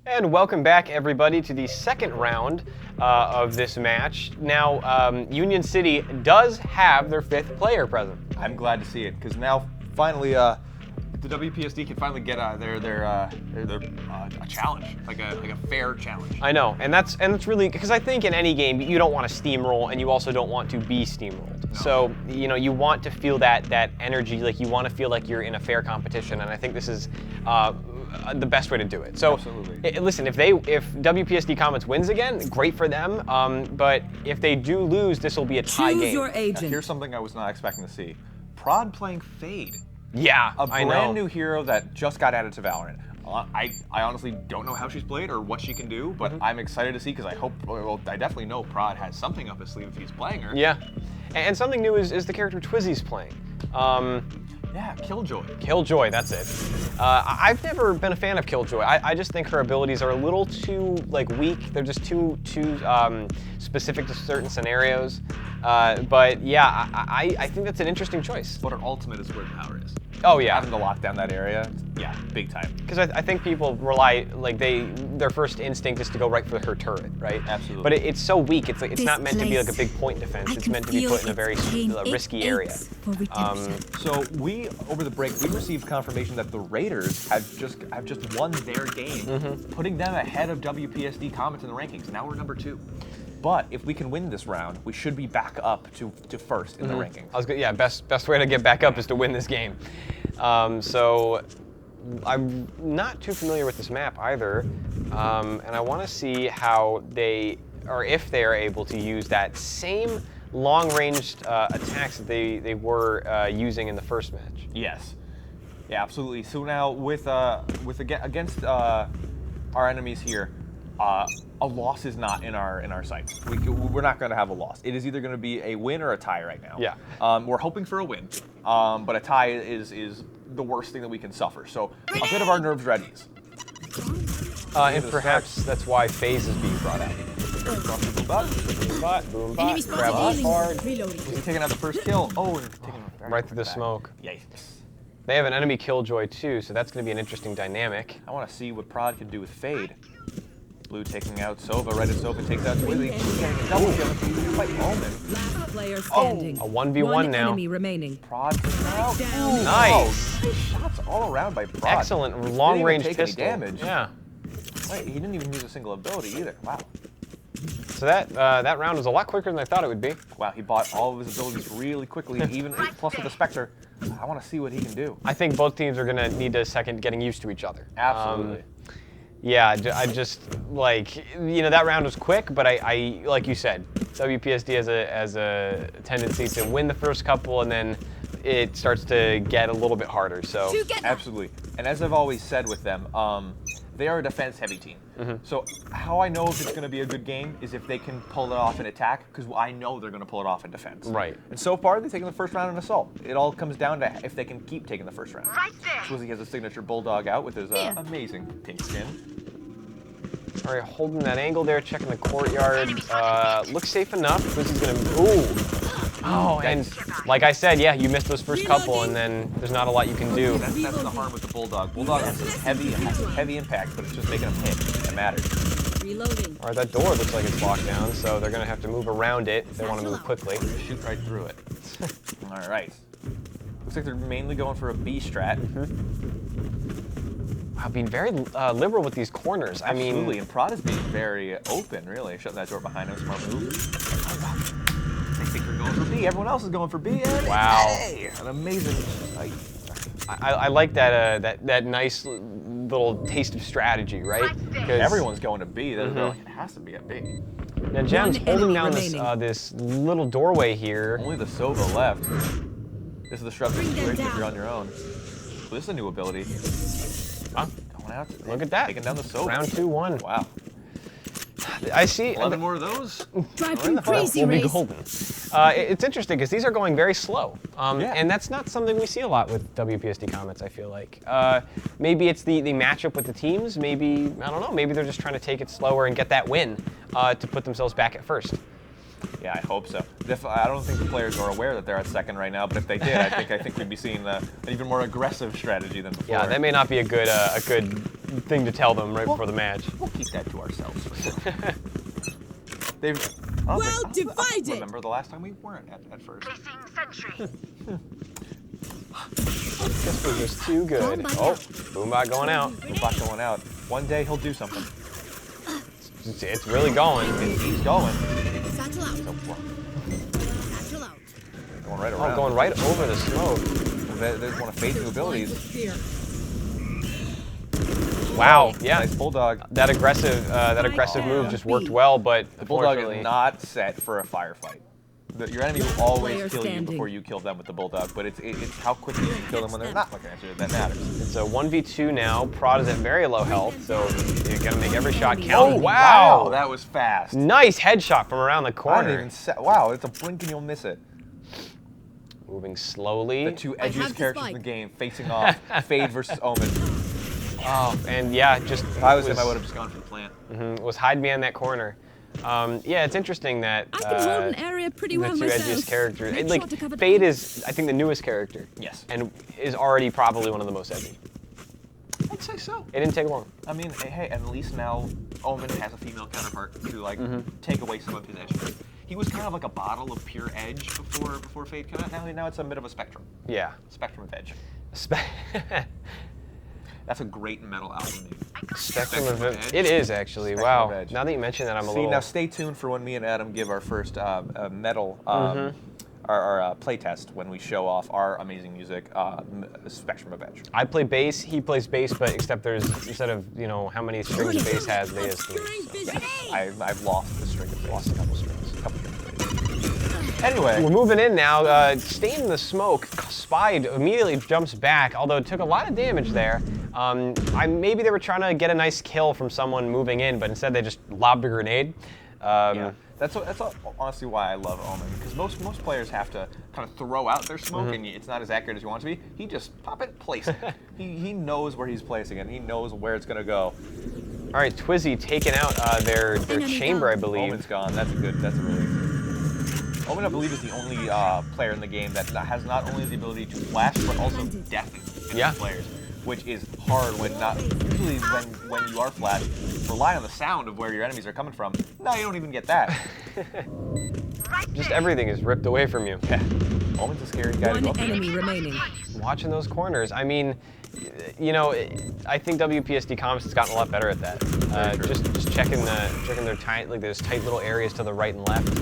And welcome back, everybody, to the second round of this match. Now, Union City does have their 5th player present. I'm glad to see it, because now, finally, the WPSD can finally get a challenge, like a fair challenge. I know, and that's really, because I think in any game, you don't want to steamroll, and you also don't want to be steamrolled. No. So, you want to feel that energy, like you want to feel like you're in a fair competition, and I think this is the best way to do it. So, listen, if WPSD Comets wins again, great for them. But if they do lose, this will be a tie game. Choose your agent. Here's something I was not expecting to see: Prod playing Fade. Yeah, a brand new hero that just got added to Valorant. I honestly don't know how she's played or what she can do, but I'm excited to see because I definitely know Prod has something up his sleeve if he's playing her. Yeah, and something new is the character Twizzy's playing. Yeah, Killjoy. Killjoy, that's it. I've never been a fan of Killjoy. I just think her abilities are a little too weak. They're just too specific to certain scenarios. But yeah, I think that's an interesting choice. But her ultimate is where the power is. Oh yeah. Having to lock down that area, yeah, big time. Because I think people rely, their first instinct is to go right for her turret, right? Absolutely. But it's so weak. It's not meant to be like a big point defense. It's meant to be put in a very risky area. So we, over the break, we received confirmation that the Raiders have just won their game, putting them ahead of WPSD Comets in the rankings. Now we're number 2. But if we can win this round, we should be back up to first in the rankings. Yeah, best way to get back up is to win this game. So I'm not too familiar with this map either, and I want to see how if they are able to use that same long-ranged attacks that they were using in the first match. Yes. Yeah, absolutely. So now against our enemies here, a loss is not in our sights. We're not going to have a loss. It is either going to be a win or a tie right now. Yeah. We're hoping for a win, but a tie is the worst thing that we can suffer. So a bit of our nerves at ease. And perhaps that's why FaZe is being brought out. Boom bot, grab us hard. He's taking out the first kill. Oh, right through the smoke. Yikes. They have an enemy Killjoy too, so that's going to be an interesting dynamic. I want to see what Prod can do with Fade. Blue taking out Sova, right as Sova takes out Twizzy. Double kill. Fight Omen. Last player standing. A 1v1 now. Enemy remaining. Prod out. Nice. Shots all around by Prod. Excellent long-range pistol. Any damage. Yeah. Wait, he didn't even use a single ability either. Wow. So that round was a lot quicker than I thought it would be. Wow, he bought all of his abilities really quickly, even plus with the Spectre. I want to see what he can do. I think both teams are going to need a second getting used to each other. Absolutely. Yeah, I just, that round was quick, but I like you said, WPSD has a tendency to win the first couple, and then it starts to get a little bit harder, so. Absolutely. And as I've always said with them, they are a defense-heavy team. So how I know if it's going to be a good game is if they can pull it off in attack, because I know they're going to pull it off in defense. Right. And so far, they've taken the first round in assault. It all comes down to if they can keep taking the first round. Right there. Twizzy has a signature bulldog out with his amazing pink skin. All right, holding that angle there, checking the courtyard. Looks safe enough. Twizzy's going to, ooh. Oh, and like I said, yeah, you missed those first couple, and then there's not a lot you can do. That's the harm with the bulldog. Bulldog has a heavy impact, but it's just making them hit. It matters. Reloading. All right, that door looks like it's locked down, so they're going to have to move around it if they want to move quickly. Shoot right through it. All right. Looks like they're mainly going for a B strat. Wow, being very liberal with these corners. Absolutely, and Prod is being very open, really. Shutting that door behind him, smart move. They think they're going for B. Everyone else is going for B. And wow. Hey, an amazing sight. I like that nice little taste of strategy, right? Everyone's going to B. They're like, it has to be a B. Now Gem's holding down this little doorway here. Only the Sova left. This is the disruptive situation if you're on your own. Well, this is a new ability. Huh? Going out. Look at that. Taking down the Sova. Round 2-1. Wow. I see. 11 more of those. Crazy we'll be golden. It's interesting because these are going very slow, and that's not something we see a lot with WPSD Comets. I feel like maybe it's the matchup with the teams. Maybe I don't know. Maybe they're just trying to take it slower and get that win to put themselves back at first. Yeah, I hope so. I don't think the players are aware that they're at second right now, but if they did, I think we'd be seeing an even more aggressive strategy than before. Yeah, that may not be a good thing to tell them right before the match. We'll keep that to ourselves. They've. Well divided. Remember the last time we weren't at first. This was just too good. Oh, Boombot going out. Boombot going out. One day he'll do something. It's really going. He's going. Satchel out. Satchel out. Going right around. Oh, going right over the smoke. There's one of Fade's abilities. Fear. Wow, yeah. Nice bulldog. That aggressive move just worked well, but The bulldog unfortunately, is not set for a firefight. Your enemy will always Player kill you standing. before you kill them with the bulldog, but it's how quickly you can kill them when they're not looking at you that matters. it's a 1v2 now. Prod is at very low health, so you gotta make every shot Oh, count. Wow, Wow! that was fast. Nice headshot from around the I didn't corner. even wow, it's a blink and you'll miss it. Moving slowly. The two have edgiest the characters in spike. the game facing off. Fade versus Omen. Oh, and yeah, just If I was him, I would have just gone for the plant. was hide behind that corner. Yeah, it's interesting that I can hold an area pretty the well two myself. edgiest characters. Make Like sure to cover the Fade points. is, I think, the newest character. Yes. And is already probably one of the most edgy. I'd say so. It didn't take long. I mean, hey, at least now Omen has a female counterpart to like take away some of his edge. He was kind of like a bottle of pure edge before Fade came out. Now it's a bit of a spectrum. Yeah. Spectrum of edge. That's a great metal album name. Spectrum of Edge. Edge. It is actually. Spectrum of Wow. Edge. Now that you mention that, I'm a See, little. now stay tuned for when me and Adam give our first metal our play test when we show off our amazing music, Spectrum of Edge. I play bass. He plays bass, but except there's instead of how many strings bass has, they has three. So. I've lost the string of bass. Lost a couple strings. Anyway, We're moving in now. Staying in the smoke. Spied immediately jumps back, although it took a lot of damage there. Maybe they were trying to get a nice kill from someone moving in, but instead they just lobbed a grenade. yeah. That's honestly why I love Omen, because most players have to kind of throw out their smoke, and it's not as accurate as you want it to be. He just pop it, place it. he knows where he's placing it. And he knows where it's gonna go. All right, Twizzy taking out their chamber, I believe. Omen's gone. That's a really good. Omen, I believe, is the only player in the game that has not only the ability to flash, but also deafen players, which is hard when usually when you are flash, rely on the sound of where your enemies are coming from. No, you don't even get that. Just everything is ripped away from you. Yeah. Omen's a scary guy to go One up against. enemy remaining. Watching those corners, I mean, I think WPSD Comets has gotten a lot better at that. Just checking their tight little areas to the right and left.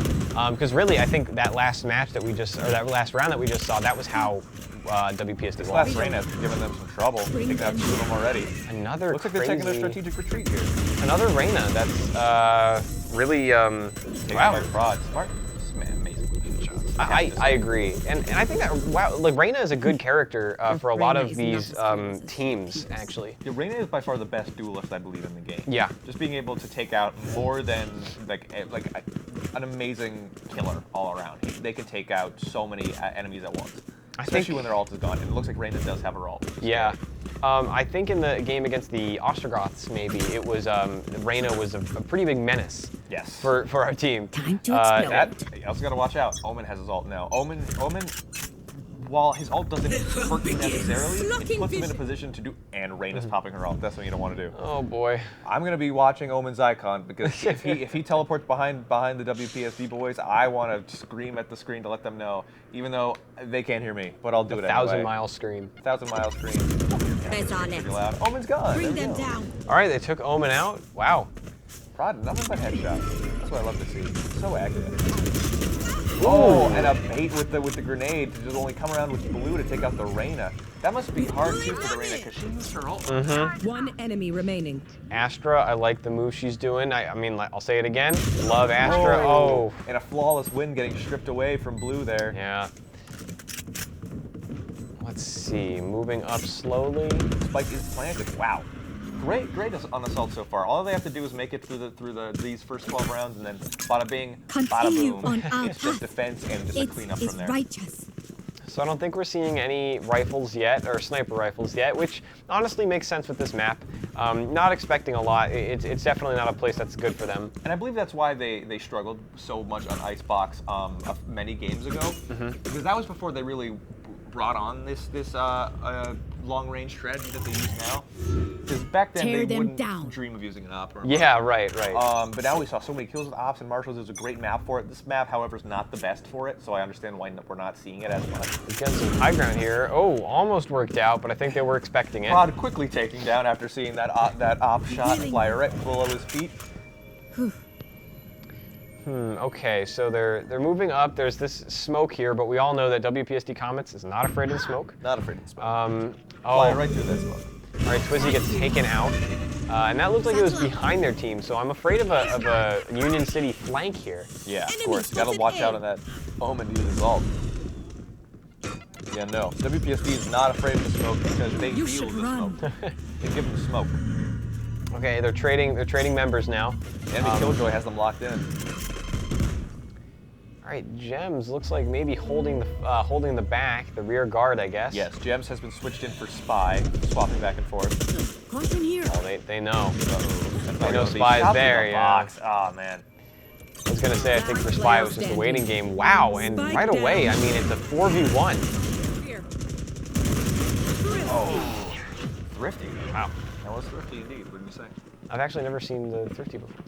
Because really, I think that last match that that last round that we just saw, that was how WPSD This lost. last rain has given them some trouble. Taking out 2 of them already. Another Looks like crazy, they're taking a strategic retreat here. Another Reyna. That's really Taken wow. by Prod. Smart. This man amazingly good shots. I agree, and I think that Reyna is a good character for a lot Reyna of is these not as teams actually. Yeah, Reyna is by far the best duelist I believe in the game. Yeah. Just being able to take out more than an amazing killer all around. They can take out so many enemies at once. Especially when their ult is gone. And it looks like Reyna does have her ult. Yeah. I think in the game against the Ostrogoths, maybe, it was Reyna was a pretty big menace. Yes. For our team. Time to explode. You also gotta watch out. Omen has his ult now. Omen, while his ult doesn't hurt you necessarily, it puts him in a position to do. And Reyna's popping her ult. That's what you don't want to do. Oh boy. I'm gonna be watching Omen's icon because if he teleports behind the WPSD boys, I want to scream at the screen to let them know, even though they can't hear me. But I'll do it anyway. 1,000-mile scream. 1,000-mile scream. Eyes on it. Pretty loud. Omen's gone. Bring There we them go. down. All right, they took Omen out. Wow. Prod, nothing but headshot. That's what I love to see. So accurate. Oh, and a bait with the grenade to just only come around with blue to take out the Reyna. That must be hard too for the Reyna because she used her ult. One enemy remaining. Astra, I like the move she's doing. I mean, I'll say it again. Love Astra. Oh. And a flawless win getting stripped away from blue there. Yeah. Let's see. Moving up slowly. Spike is planted. Wow. Great on assault so far. All they have to do is make it through these first 12 rounds, and then bada bing, bada Continue boom. on our It's just path. defense and just a cleanup It is from there. righteous. So I don't think we're seeing any rifles yet, or sniper rifles yet, which honestly makes sense with this map. Not expecting a lot. It's definitely not a place that's good for them. And I believe that's why they struggled so much on Icebox many games ago, because that was before they really brought on this long range strategy that they use now. Because back then Tear they them wouldn't down. dream of using an op. Or a Yeah, right. but now we saw so many kills with ops and marshals. There's a great map for it. This map, however, is not the best for it, so I understand why we're not seeing it as much. We're getting some high ground here. Oh, almost worked out, but I think they were expecting it. Prod quickly taking down after seeing that op shot fly right below his feet. Okay, so they're moving up. There's this smoke here, but we all know that WPSD Comets is not afraid of the smoke. Not afraid of the smoke. Oh, Flying right through that smoke. All right, Twizzy gets taken out, and that looked like it was behind their team. So I'm afraid of a Union City flank here. Yeah, of course. You gotta watch out on that Omen to use his ult. Yeah, no. WPSD is not afraid of the smoke because they feel the smoke. They give them smoke. Okay, they're trading members now. Enemy Killjoy has them locked in. All right, Gems looks like maybe holding the back, the rear guard, I guess. Yes, Gems has been switched in for Spy, swapping back and forth. Caution here. Oh, they know. Uh-oh. They know Spy's there, yeah. Oh, man. I was gonna say, I think for Spy it was just a waiting game. Wow, and right away, I mean, it's a 4v1. Oh, thrifty. Wow. That was thrifty indeed, wouldn't you say? I've actually never seen the Thrifty before.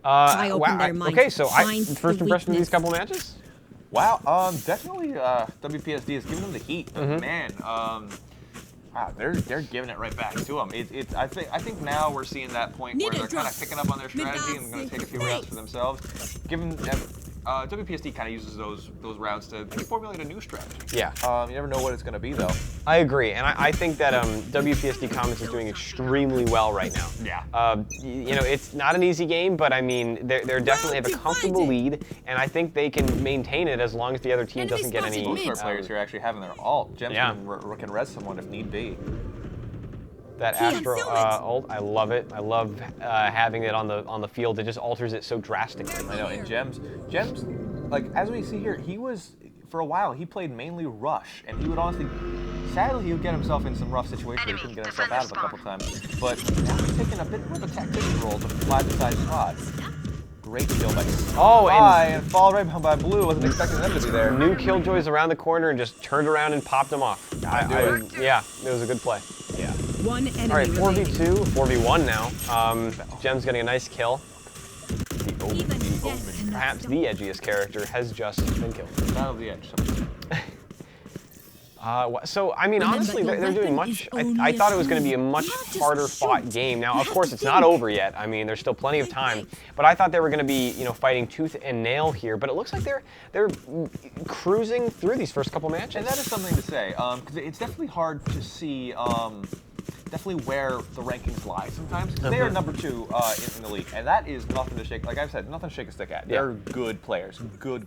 Pry open their mind. Okay, so Find first the impression of these weakness. couple matches? Wow, definitely WPSD has given them the heat, but man, wow, they're giving it right back to them. I think now we're seeing that point where they're kind of picking up on their strategy and going to take a few rounds for themselves. Given WPSD kind of uses those rounds to formulate a new strategy. Yeah. You never know what it's going to be though. I agree, and I think that WPSD Comets is doing extremely well right now. Yeah. You know, it's not an easy game, but I mean, they're definitely have a comfortable lead, and I think they can maintain it as long as the other team doesn't get any. Most of our players here actually having their ult. Gems can res someone if need be. That Astro ult, I love it. I love having it on the field. It just alters it so drastically. I know, and Gems, like as we see here, he was for a while he played mainly rush, and he would honestly, sadly, he would get himself in some rough situations that he couldn't get himself out of a couple times. But now he's taking a bit more of a tactician role to fly beside Squad. Great kill by Spy, and followed right behind by Blue. Wasn't expecting them to be there. New Killjoys around the corner and just turned around and popped them off. Yeah, it was a good play. Yeah. One enemy. All right, 4v2, 4v1 now. Gem's getting a nice kill. Perhaps the edgiest character has just been killed. Not of the edge. So, I mean, honestly, they're doing much. I thought it was going to be a much harder fought game. Now, of course, it's not over yet. I mean, there's still plenty of time. But I thought they were going to be, fighting tooth and nail here. But it looks like they're cruising through these first couple matches. And that is something to say, because it's definitely hard to see definitely where the rankings lie sometimes. They are number 2 in the league, and that is nothing to shake. Like I've said, nothing to shake a stick at. They're good players, good.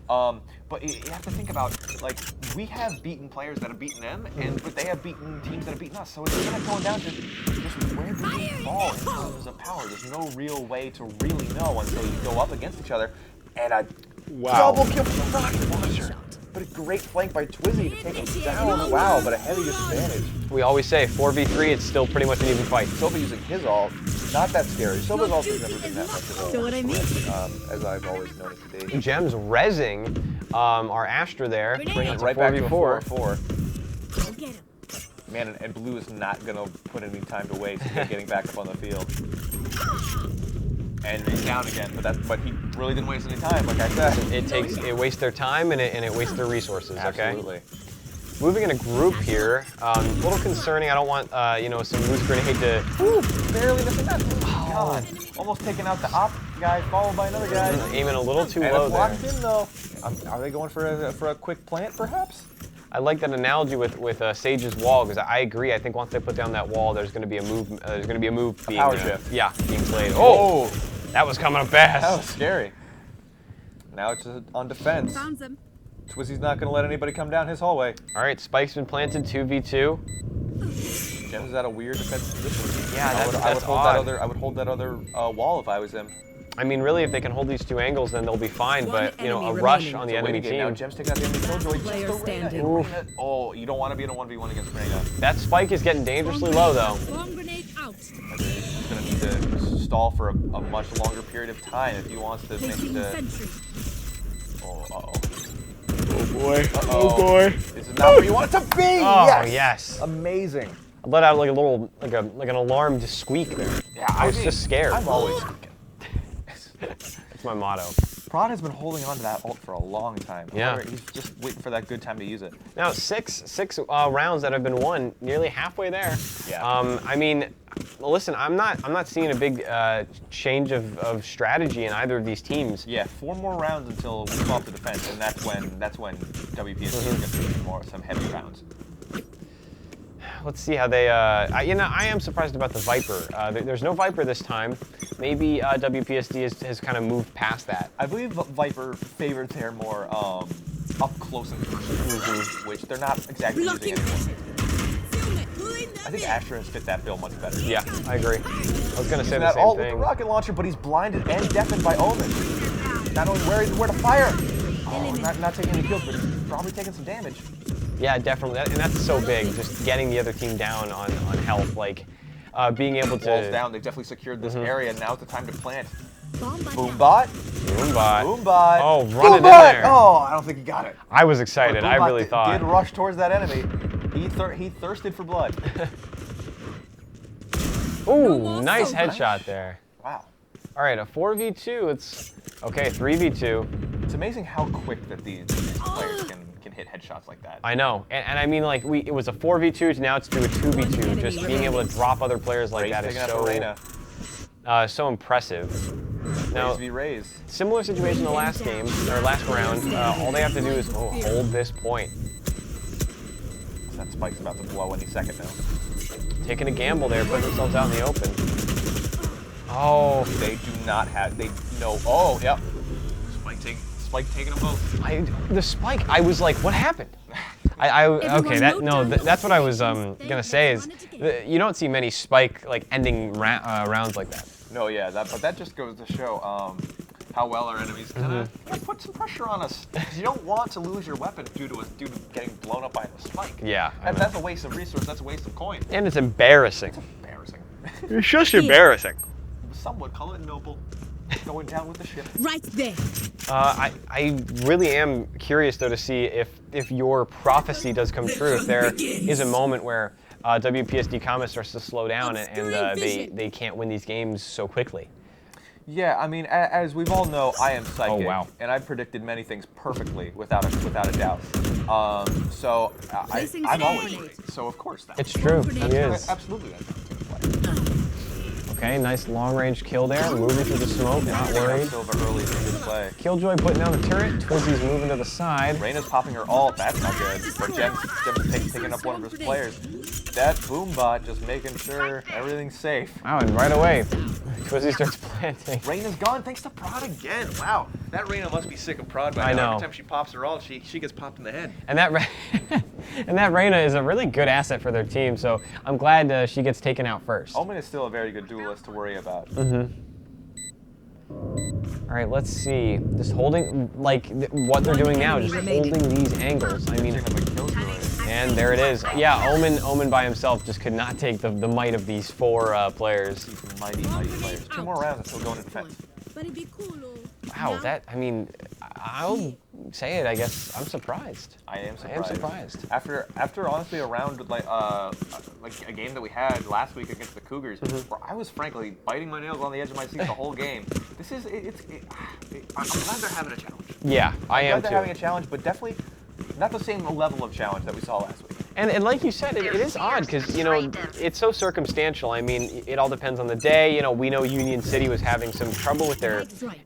But you have to think about, like, we have beaten players that have beaten them, but they have beaten teams that have beaten us. So it's kind of going down to just where do we fall in terms of power. There's no real way to really know until you go up against each other. And a double kill from the Rocket Launcher. But a great flank by Twizzy to take him down. Wow, but a heavy disadvantage. We always say 4v3, it's still pretty much an even fight. Silva using his ult, not that scary. Silva's ult has never been that much of So what I mean? as I've always known it to be. Gems rezzing our Astra there. Bring it right back to a 4-4. Go get him. Man, and Blue is not going to put any time to waste getting back up on the field. And he's down again, but he really didn't waste any time, like I said. It wastes their time and it wastes their resources. Absolutely. Okay. Moving in a group here, a little concerning. I don't want some loose grenade to. Ooh, barely missing that. Oh, God. Almost taking out the op guy, followed by another guy. Aiming a little too and low it's there. locked in though. Are they going for a quick plant, perhaps? I like that analogy with Sage's wall, because I agree. I think once they put down that wall, there's going to be a move. There's going to be a move being power shift. Yeah, being played. Oh, that was coming up fast. That was scary. Now it's just on defense. Found them. Twizzy's not going to let anybody come down his hallway. All right, Spike's been planted 2v2. Gems is at a weird defensive position. Yeah, I would hold odd. I would hold that other wall if I was him. I mean, really, if they can hold these two angles, then they'll be fine. One But a enemy rush remaining. on the enemy team. Now Gems taking out the enemy Killjoy. Player Just standing. Arena. Oh, you don't want to be in a 1v1 against Reyna. That Spike is getting dangerously low, though. Bomb grenade out. He's going to need to stall for a much longer period of time if he wants to make Placing the. sentry. Oh, uh-oh. Oh boy. Oh boy. This is not where you want it to be. Oh yes. Amazing. let out like a little, like an alarmed squeak there. Yeah, I was just scared. I'm always squeaking. That's my motto. Prod has been holding on to that ult for a long time. Yeah. He's just waiting for that good time to use it. Now, six rounds that have been won, nearly halfway there. Yeah. I mean, listen, I'm not seeing a big change of strategy in either of these teams. Yeah, 4 more rounds until we fall off the defense, and that's when WPSD is going to see some heavy rounds. Let's see how they. I am surprised about the Viper. There's no Viper this time. Maybe WPSD has kind of moved past that. I believe Viper favored their more up close and personal, which they're not exactly using anymore. I think Astra has fit that bill much better. Yeah, I agree. I was gonna say the that same ult thing. with the rocket launcher, but he's blinded and deafened by Omen. Not knowing where to fire. Oh, not taking any kills, but he's probably taking some damage. Yeah, definitely, and that's so big. Just getting the other team down on health, like being able to. Walls down. They've definitely secured this area. Now's the time to plant. Boombot. Boombot. Oh, running in Boombot! there. Oh, I don't think he got it. I was excited. I really thought. Did rush towards that enemy. He thirsted for blood. Ooh, nice headshot there. Wow. All right, a 4v2. It's okay. 3v2. It's amazing how quick that these players can hit headshots like that. I know, and I mean, like it was a 4v2. Now it's to a 2v2. Just being able to drop other players like that is so impressive. Now, Raze. Similar situation the last game or last round. All they have to do is hold this point. That spike's about to blow any second now. Taking a gamble there, putting themselves out in the open. Oh, they do not have. They know. Oh, yep. Spike taking them both. The spike. I was like, what happened? Okay. That's what I was gonna say is you don't see many spike like ending rounds like that. No, yeah, but that just goes to show how well our enemies kind of put some pressure on us. You don't want to lose your weapon due to getting blown up by the spike. Yeah, that's a waste of resource. That's a waste of coin. And it's embarrassing. It's embarrassing. It's just embarrassing. Some would call it noble. Going down with the ship. Right there. I really am curious though to see if your prophecy does come true. If there is a moment where WPSD Comets starts to slow down and they can't win these games so quickly. Yeah, I mean, as we all know, I am psychic. Oh, wow. And I've predicted many things perfectly without a doubt. So I'm always right. So of course that's It's true. It is. Absolutely. Okay, nice long-range kill there. Moving through the smoke, not worried. Early play. Killjoy putting down the turret. Twizzy's moving to the side. Reyna's popping her ult. That's not good. But Jem's picking up one of his players. That Boombot just making sure everything's safe. Wow, and right away, Twizzy starts planting. Reyna's gone thanks to Prod again. Wow, that Reyna must be sick of Prod by now. Every time she pops her ult, she gets popped in the head. And that Reyna is a really good asset for their team, so I'm glad she gets taken out first. Omen is still a very good duelist to worry about. All right, let's see. Just holding, like what they're doing now, just holding these angles. I mean, and there it is. Yeah, Omen by himself just could not take the might of these 4 players. These mighty players. 2 more rounds and still going to defense. Wow, I mean, I'll say it, I guess. I'm surprised. I am surprised. After honestly a round like a game that we had last week against the Cougars, where I was frankly biting my nails on the edge of my seat the whole game. I'm glad they're having a challenge. Yeah, I am too. I'm glad they're having a challenge, but definitely not the same level of challenge that we saw last week. And like you said, it is odd because, it's so circumstantial. I mean, it all depends on the day. We know Union City was having some trouble with their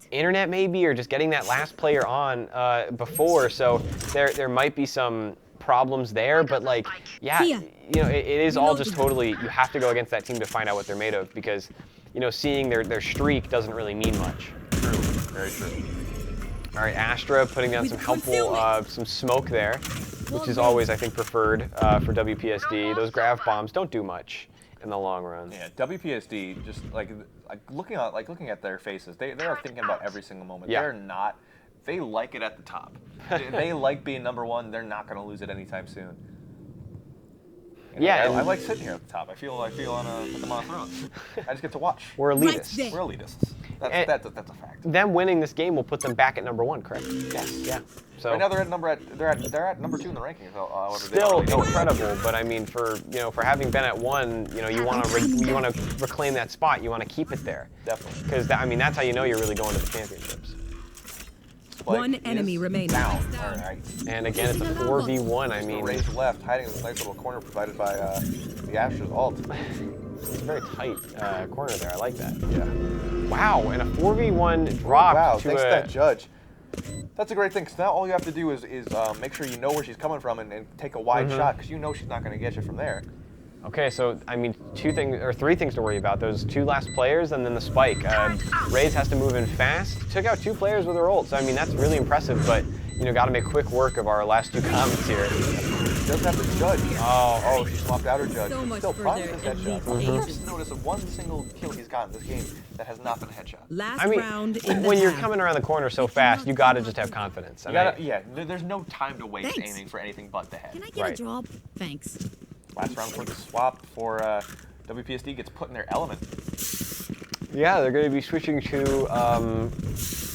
internet maybe, or just getting that last player on before. So there might be some problems there. But like, yeah, it is all just totally, you have to go against that team to find out what they're made of because, seeing their streak doesn't really mean much. True, very true. All right, Astra putting down some helpful, some smoke there, which is always, I think, preferred for WPSD. Those grav bombs don't do much in the long run. Yeah, WPSD just looking at their faces, they are thinking about every single moment. Yeah. They're not. They like it at the top. They like being #1. They're not going to lose it anytime soon. Yeah, I like sitting here at the top. I feel on them on a throne. I just get to watch. We're elitists. We're elitists. That's a fact. Them winning this game will put them back at #1, correct? Yes. Yeah. So Right now they're at number 2 in the rankings. However, still they don't incredible, but I mean, for having been at 1, you want to reclaim that spot. You want to keep it there. Definitely. Because that's how you know you're really going to the championships. One enemy remaining. Down. All right. And again, it's a 4v1. I mean, Raise left, hiding in this nice little corner provided by the Asher's ult. it's a very tight corner there. I like that. Yeah. Wow, and a 4v1 drop Wow, to thanks a... to that judge. That's a great thing, because now all you have to do is make sure you know where she's coming from and take a wide shot, because you know she's not going to get you from there. Okay, so I mean, 3 things to worry about. Those 2 last players, and then the spike. Raze has to move in fast. Took out 2 players with her ult, so I mean that's really impressive. But got to make quick work of our last 2 Comets here. She doesn't have to judge. Oh, she swapped out her judge. So much Still, for probably their his headshot. elite I've never noticed of one single kill he's gotten this game that has not been a headshot. Last I mean, round in the when you're half. coming around the corner so fast, you got to just have confidence. There's no time to waste Thanks. aiming for anything but the head. Can I get Right. a drop? Thanks. Last round for the swap before WPSD gets put in their element. Yeah, they're going to be switching to,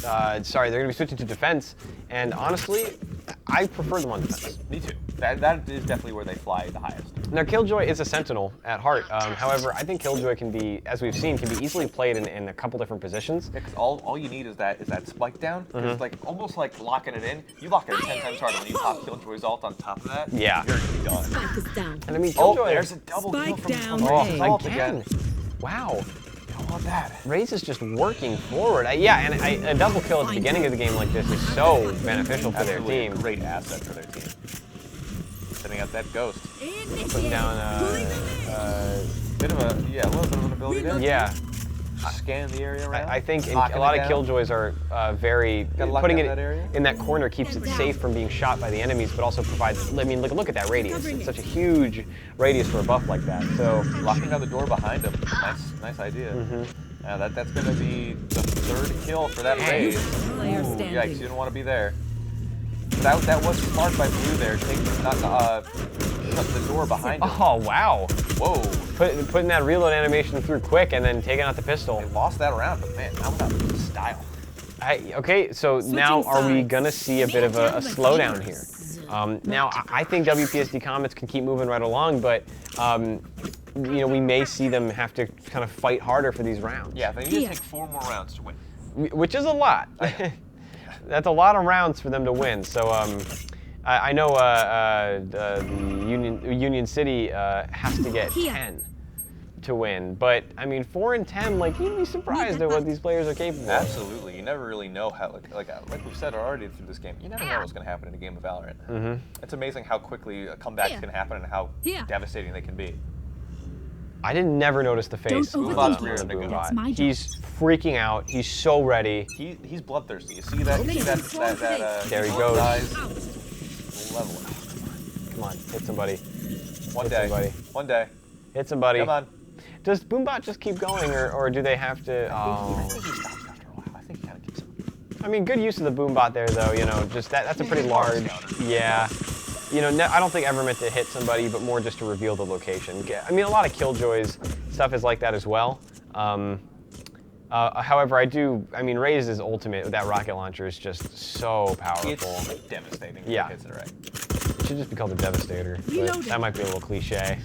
they're going to be switching to defense, and honestly, I prefer them on defense. Me too. That is definitely where they fly the highest. Now, Killjoy is a sentinel at heart. However, I think Killjoy can be, as we've seen, can be easily played in a couple different positions. Yeah, 'cause all you need is that spike down. It's like almost like locking it in. You lock it 10 times harder when you pop Killjoy's ult on top of that. Yeah. You're gonna be done. Spike is down. And I mean, Oh, Killjoy. there's a double kill Spike from down Raze's A. ult Again. Wow. I want that. Raze is just working forward. A double kill at the beginning of the game like this is so beneficial for their Absolutely team. a great asset for their team. Setting out that ghost. Putting down Bit of a little bit of an ability there. yeah. Scan the area around. I think a Knocking lot it of down. Killjoys are very Gotta lock putting down it that area. in that corner keeps it safe from being shot by the enemies, but also provides. I mean, look at that radius. It's such a huge radius for a buff like that. So Locking down the door behind him. Nice idea. That's going to be the 3rd kill for that Dang. Raze. Player Ooh, standing. yikes, you didn't want to be there. That was smart by Blue there, shut the door behind him. oh wow, Whoa. putting that reload animation through quick and then taking out the pistol. They lost that round, but man, now without style. Okay, so now are we gonna see a bit of a slowdown here? Now I think WPSD Comets can keep moving right along, but we may see them have to kind of fight harder for these rounds. Yeah, they need to take 4 more rounds to win. Which is a lot. That's a lot of rounds for them to win. So I know the Union City has to get 10 to win, but I mean 4 and 10, like you'd be surprised at what these players are capable of. Absolutely, you never really know how. Like we've said already through this game, you never know what's going to happen in a game of Valorant. It's amazing how quickly comebacks can happen and how devastating they can be. I didn't never notice the face Don't of overthink the it. Boom That's Bot. my job. He's freaking out. He's so ready. He's bloodthirsty. You see that? There he goes. Level it. Come on, hit somebody. One Hit day. somebody. One day. Hit somebody. Come on. Does Boombot just keep going, or do they have to? I think he stops after a while. I think he kind of keeps up. I mean, good use of the Boombot there, though. Just that's a pretty large. Yeah. I don't think ever meant to hit somebody, but more just to reveal the location. I mean, a lot of Killjoys stuff is like that as well. However, I mean, Raze's ultimate with that rocket launcher is just so powerful. It's devastating. Yeah. Hits it right. It should just be called the Devastator, but that might be a little cliche.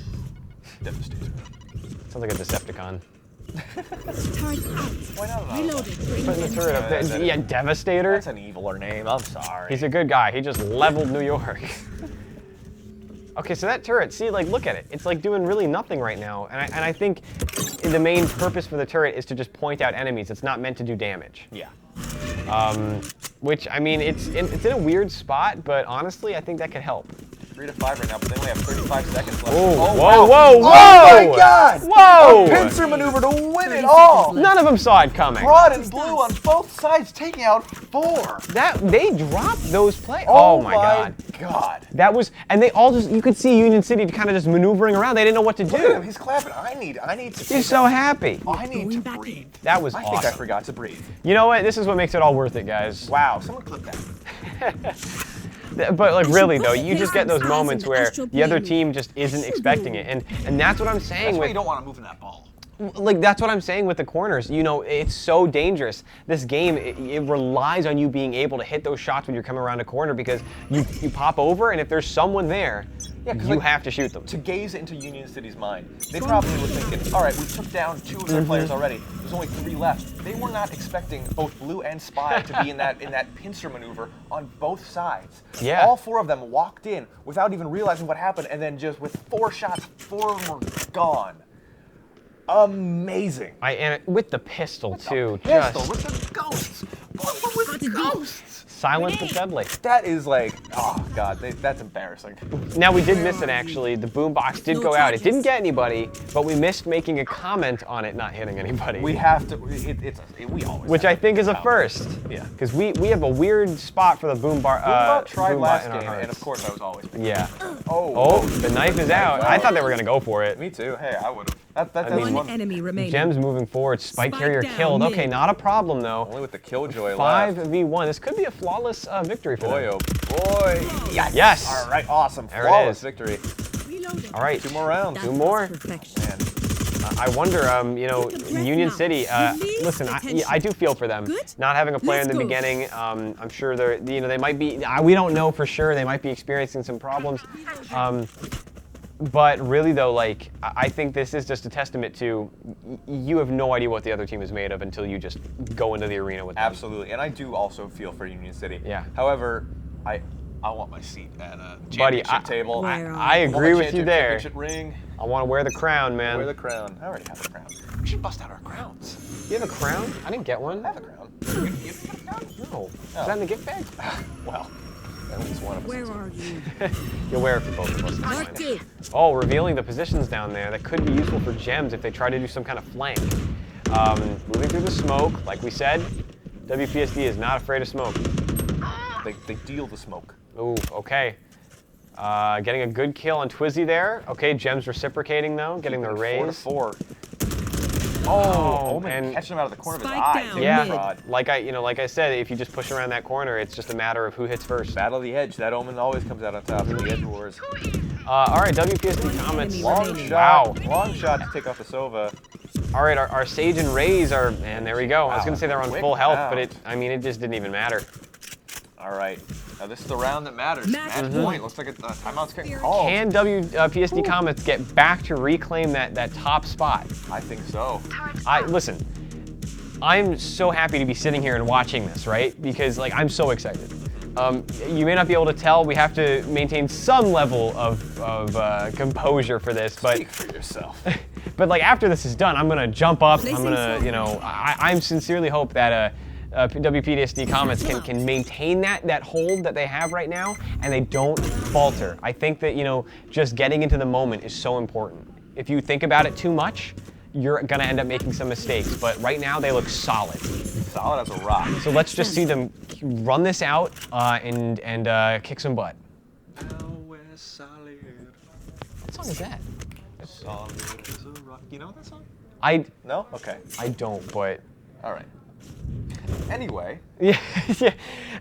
Devastator. Sounds like a Decepticon. Turret out. Why not? Reloading. Putting the turret up there. Yeah, Devastator. That's an eviler name. I'm sorry. He's a good guy. He just leveled New York. Okay, so that turret, see, like, look at it. It's like doing really nothing right now. And I think the main purpose for the turret is to just point out enemies. It's not meant to do damage. Yeah. Which, I mean, it's in a weird spot, but honestly, I think that could help. 3 to 5 right now, but they only have 35 seconds left. Oh, wow. whoa, whoa! Oh my God! Whoa! A pincer maneuver to win it all. None of them saw it coming. Red and blue on both sides, taking out 4. They dropped those plays. Oh my God. That was, and they all you could see Union City kind of just maneuvering around. They didn't know what to Look at him, do. he's clapping. I need to. He's so happy. I need to breathe. That was I awesome. think I forgot to breathe. You know what? This is what makes it all worth it, guys. Wow, someone clip that. But like really though, you just get those moments where the other team just isn't expecting it, and that's what I'm saying. That's why with you don't want to move in that ball. Like, that's what I'm saying with the corners. You know, it's so dangerous. This game, it relies on you being able to hit those shots when you're coming around a corner because you pop over, and if there's someone there, you have to shoot them. To gaze into Union City's mind, they probably were thinking, all right, we took down 2 of their players already. There's only 3 left. They were not expecting both Blue and Spy to be in that pincer maneuver on both sides. Yeah. All 4 of them walked in without even realizing what happened, and then just with 4 shots, 4 were gone. Amazing. And with the pistol too. With the ghosts. With the ghosts. Silent but deadly. That is like, oh god, that's embarrassing. Now we did miss it actually. The boombox did go out. It didn't get anybody, but we missed making a comment on it not hitting anybody. We have to. We always. Which I think is a first. Yeah. Because we have a weird spot for the boombot. Boombot tried last in our game, hearts. and of course I was always. Yeah. Oh, the knife is out. I thought they were gonna go for it. Me too. Hey, I would have. One enemy remaining. Gems moving forward. Spike carrier down killed. mid. Okay, not a problem though. Only with the killjoy left. 5v1. This could be a flawless victory for Boy, them. oh boy. Yes. Yes. All right, awesome. There it Flawless is. victory. Reloading. All right. 2 more rounds. 2 more. Perfection. Man. I wonder, you know, Union City. Listen, I do feel for them. Good. Not having a player Let's in the go. beginning. I'm sure they're, you know, they might be. We don't know for sure. They might be experiencing some problems. But really, though, like, I think this is just a testament to you have no idea what the other team is made of until you just go into the arena with them. Absolutely, and I do also feel for Union City. Yeah. However, I want my seat at a championship table. I agree with you there. Championship ring. I want to wear the crown, man. Wear the crown. I already have the crown. We should bust out our crowns. You have a crown? I didn't get one. I have a crown. You didn't get a crown? No. Is that in the gift bag? Well, at least one of us. Where are you? You'll wear it for both of us. It's Mark fine. 2. Oh, revealing the positions down there. That could be useful for Gems if they try to do some kind of flank. Moving through the smoke, like we said, WPSD is not afraid of smoke. They deal the smoke. Ooh, okay. Getting a good kill on Twizzy there. Okay, Gems reciprocating though, getting the raise. 4 to 4. Oh, and and catching him out of the corner of his Spike eye. down. yeah, Mid. like I said, if you just push around that corner, it's just a matter of who hits first. Battle of the edge. That Omen always comes out on top in the edge wars. All right, WPSD Comets. enemy Long remaining. shot. Long shot to take off the Sova. All right, our Sage and Raze are, and there we go. I was Wow, gonna say they're on quick full health, round. but it just didn't even matter. All right. Now this is the round that matters. Match Match point. point. Looks like a timeout's getting called. Can WPSD Comets get back to reclaim that top spot? I think so. Listen, I'm so happy to be sitting here and watching this, right? Because like I'm so excited. You may not be able to tell. We have to maintain some level of composure for this, but Speak for yourself. but like after this is done, I'm gonna jump up. I'm Placing gonna, sword. you know, I sincerely hope that WPSD Comets can maintain that hold that they have right now, and they don't falter. I think that, you know, just getting into the moment is so important. If you think about it too much, you're gonna end up making some mistakes. But right now they look solid. Solid as a rock. So let's just see them run this out and kick some butt. What What song is that? Solid as a rock. You know that song? No? Okay. I don't, but All right. Anyway. yeah.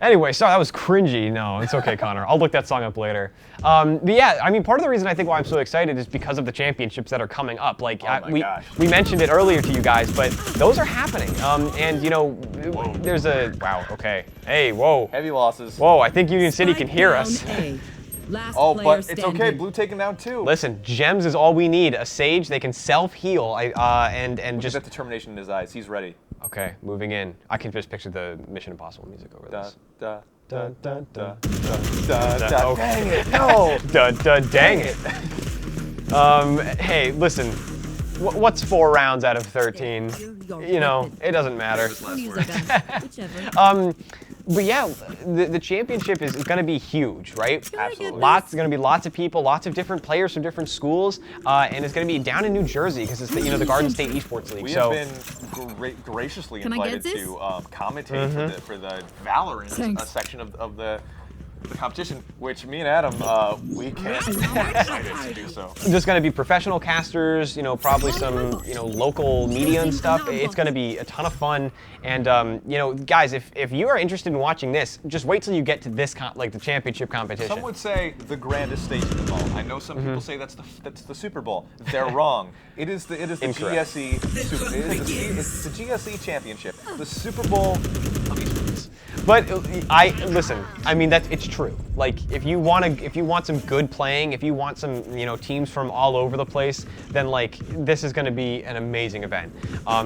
Anyway, sorry, that was cringy. No, it's okay, Connor. I'll look that song up later. But yeah, I mean, part of the reason I think why I'm so excited is because of the championships that are coming up. Like we mentioned it earlier to you guys, but those are happening. And you know, there's a wow. Okay. Hey, whoa. Heavy losses. Whoa, I think Union City can hear us. Last Oh, player but it's standing. okay. Blue taken down 2. Listen, Gems is all we need. A Sage, they can self-heal. And Just just that determination in his eyes. He's ready. okay, moving in. I can just picture the Mission Impossible music over Da, this. da, Dun, dun, dun, da, da. Okay. Dang it! No. Dang it. Hey, listen. What's 4 rounds out of 13? You know, it doesn't matter. Whichever. But yeah, the championship is going to be huge, right? Absolutely. Going to be lots of people, lots of different players from different schools, and it's going to be down in New Jersey because it's the Garden State Esports League. We so have been graciously Can I get invited this? to commentate for the VALORANT Thanks. section of the the competition, which me and Adam, we can't excited to do so. There's going to be professional casters, you know, probably some, you know, local media and stuff. It's going to be a ton of fun. And, you know, guys, if you are interested in watching this, just wait till you get to this, like the championship competition. Some would say the grandest stage of them all. I know some people say that's the Super Bowl. They're wrong. It is the GSE. It's the GSE championship, the Super Bowl of esports. But listen. I mean, it's true. Like, if you want some good playing, if you want some, you know, teams from all over the place, then like this is going to be an amazing event.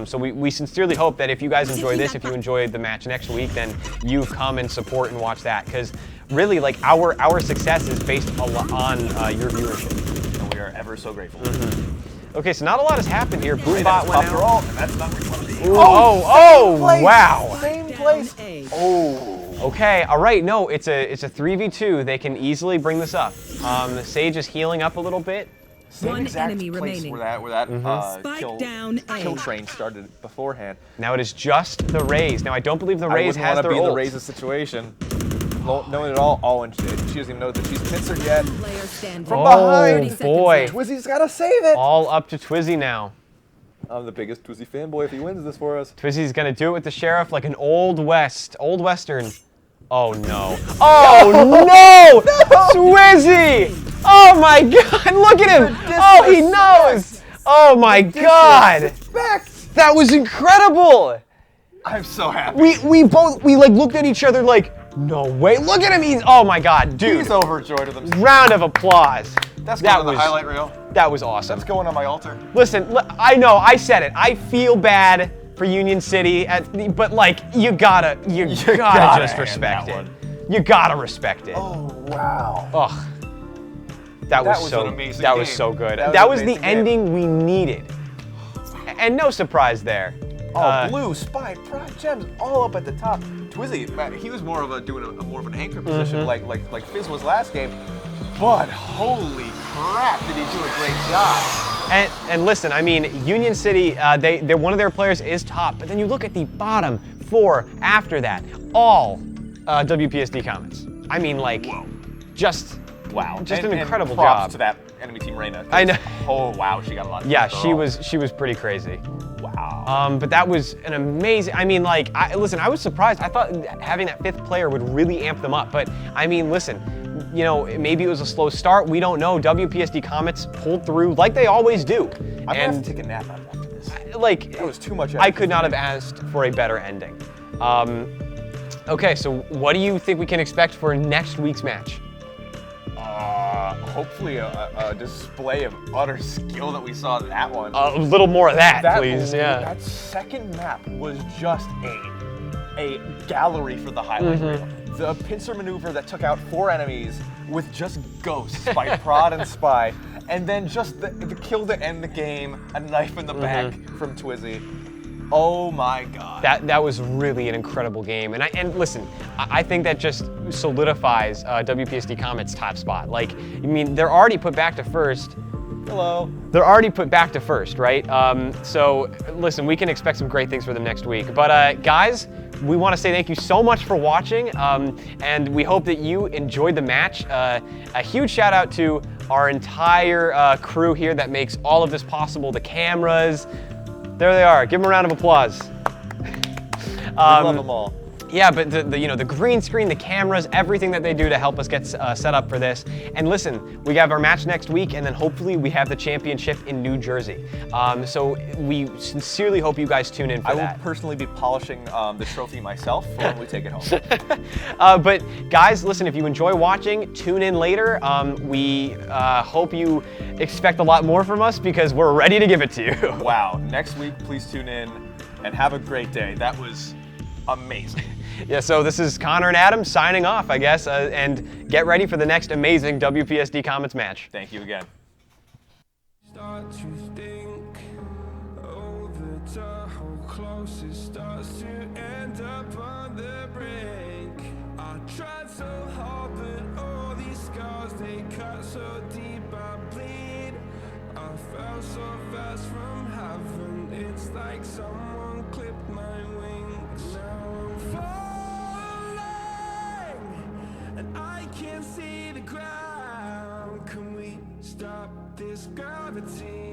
So we sincerely hope that if you guys enjoy this, if you enjoyed the match next week, then you come and support and watch that, because really, like our success is based a lot on your viewership, and we are ever so grateful. Okay, so not a lot has happened here. Boombot went out. And that's not refunded. Wow. Same place. Okay, all right. No, it's a 3v2. They can easily bring this up. Sage is healing up a little bit. Same exact place remaining. where that Spike down A. kill train started beforehand. Now it is just the Raze. Now I don't believe the Raze has their I wouldn't want to be in ult. the Raze's situation. Knowing it all. Oh, and she doesn't even know that she's pincered yet. Player standing. From behind. Oh boy. Twizzy's gotta save it. All up to Twizzy now. I'm the biggest Twizzy fanboy if he wins this for us. Twizzy's gonna do it with the Sheriff like an old Western. Oh no. Oh no! Twizzy! Oh my god, look at him! Oh, he knows! Oh my god! That was incredible! I'm so happy. We like looked at each other like, no way. Look at him, oh my god, dude. He's overjoyed with himself. Round of applause. That's going on the highlight reel. That was awesome. That's going on my altar. Listen, I know, I said it. I feel bad for Union City, but like, you gotta just respect it. You gotta respect it. Oh, wow. Ugh. That was an amazing that game. was so good. That was the game. ending we needed. And no surprise there. Oh, Blue, Spy, Pride, Gems, all up at the top. Twizzy, man, he was more of doing more of an anchor position like Fizz was last game. But holy crap, did he do a great job. And listen, I mean, Union City, they're one of their players is top, but then you look at the bottom four after that, all WPSD Comets. I mean, like, just an incredible props job to that enemy team Reyna. I know. Oh wow, she got a lot. Yeah, she was pretty crazy. Wow. But that was an amazing. I mean, like, listen, I was surprised. I thought having that fifth player would really amp them up. But I mean, listen, you know, maybe it was a slow start. We don't know. WPSD Comets pulled through like they always do. I'm gonna have to take a nap after this. Like, that was too much. I could not have asked for a better ending. Okay, so what do you think we can expect for next week's match? Hopefully a display of utter skill that we saw in that one. A little more of that, please. Yeah. That second map was just a gallery for the highlight reel. The pincer maneuver that took out 4 enemies with just ghosts by Prod and Spy, and then just the kill to end the game, a knife in the back from Twizzy. Oh my god. That was really an incredible game. And listen, I think that just solidifies WPSD Comets' top spot. Like, I mean, they're already put back to first. Hello. They're already put back to first, right? So listen, we can expect some great things for them next week. But guys, we want to say thank you so much for watching, and we hope that you enjoyed the match. A huge shout out to our entire crew here that makes all of this possible, the cameras. There they are. Give them a round of applause. We love them all. Yeah, but the green screen, the cameras, everything that they do to help us get set up for this. And listen, we have our match next week, and then hopefully we have the championship in New Jersey. So we sincerely hope you guys tune in for that. I will personally be polishing the trophy myself for when we take it home. But guys, listen, if you enjoy watching, tune in later. We hope you expect a lot more from us because we're ready to give it to you. Wow. Next week, please tune in and have a great day. That was amazing. Yeah, so this is Connor and Adam signing off, I guess, and get ready for the next amazing WPSD Comets match. Thank you again. Start to think over to how close it starts to end up on the brink. I tried so hard, but all these scars, they cut so deep, I bleed. I fell so fast from heaven, it's like someone clipped my wings. Now I'm falling, and I gravity.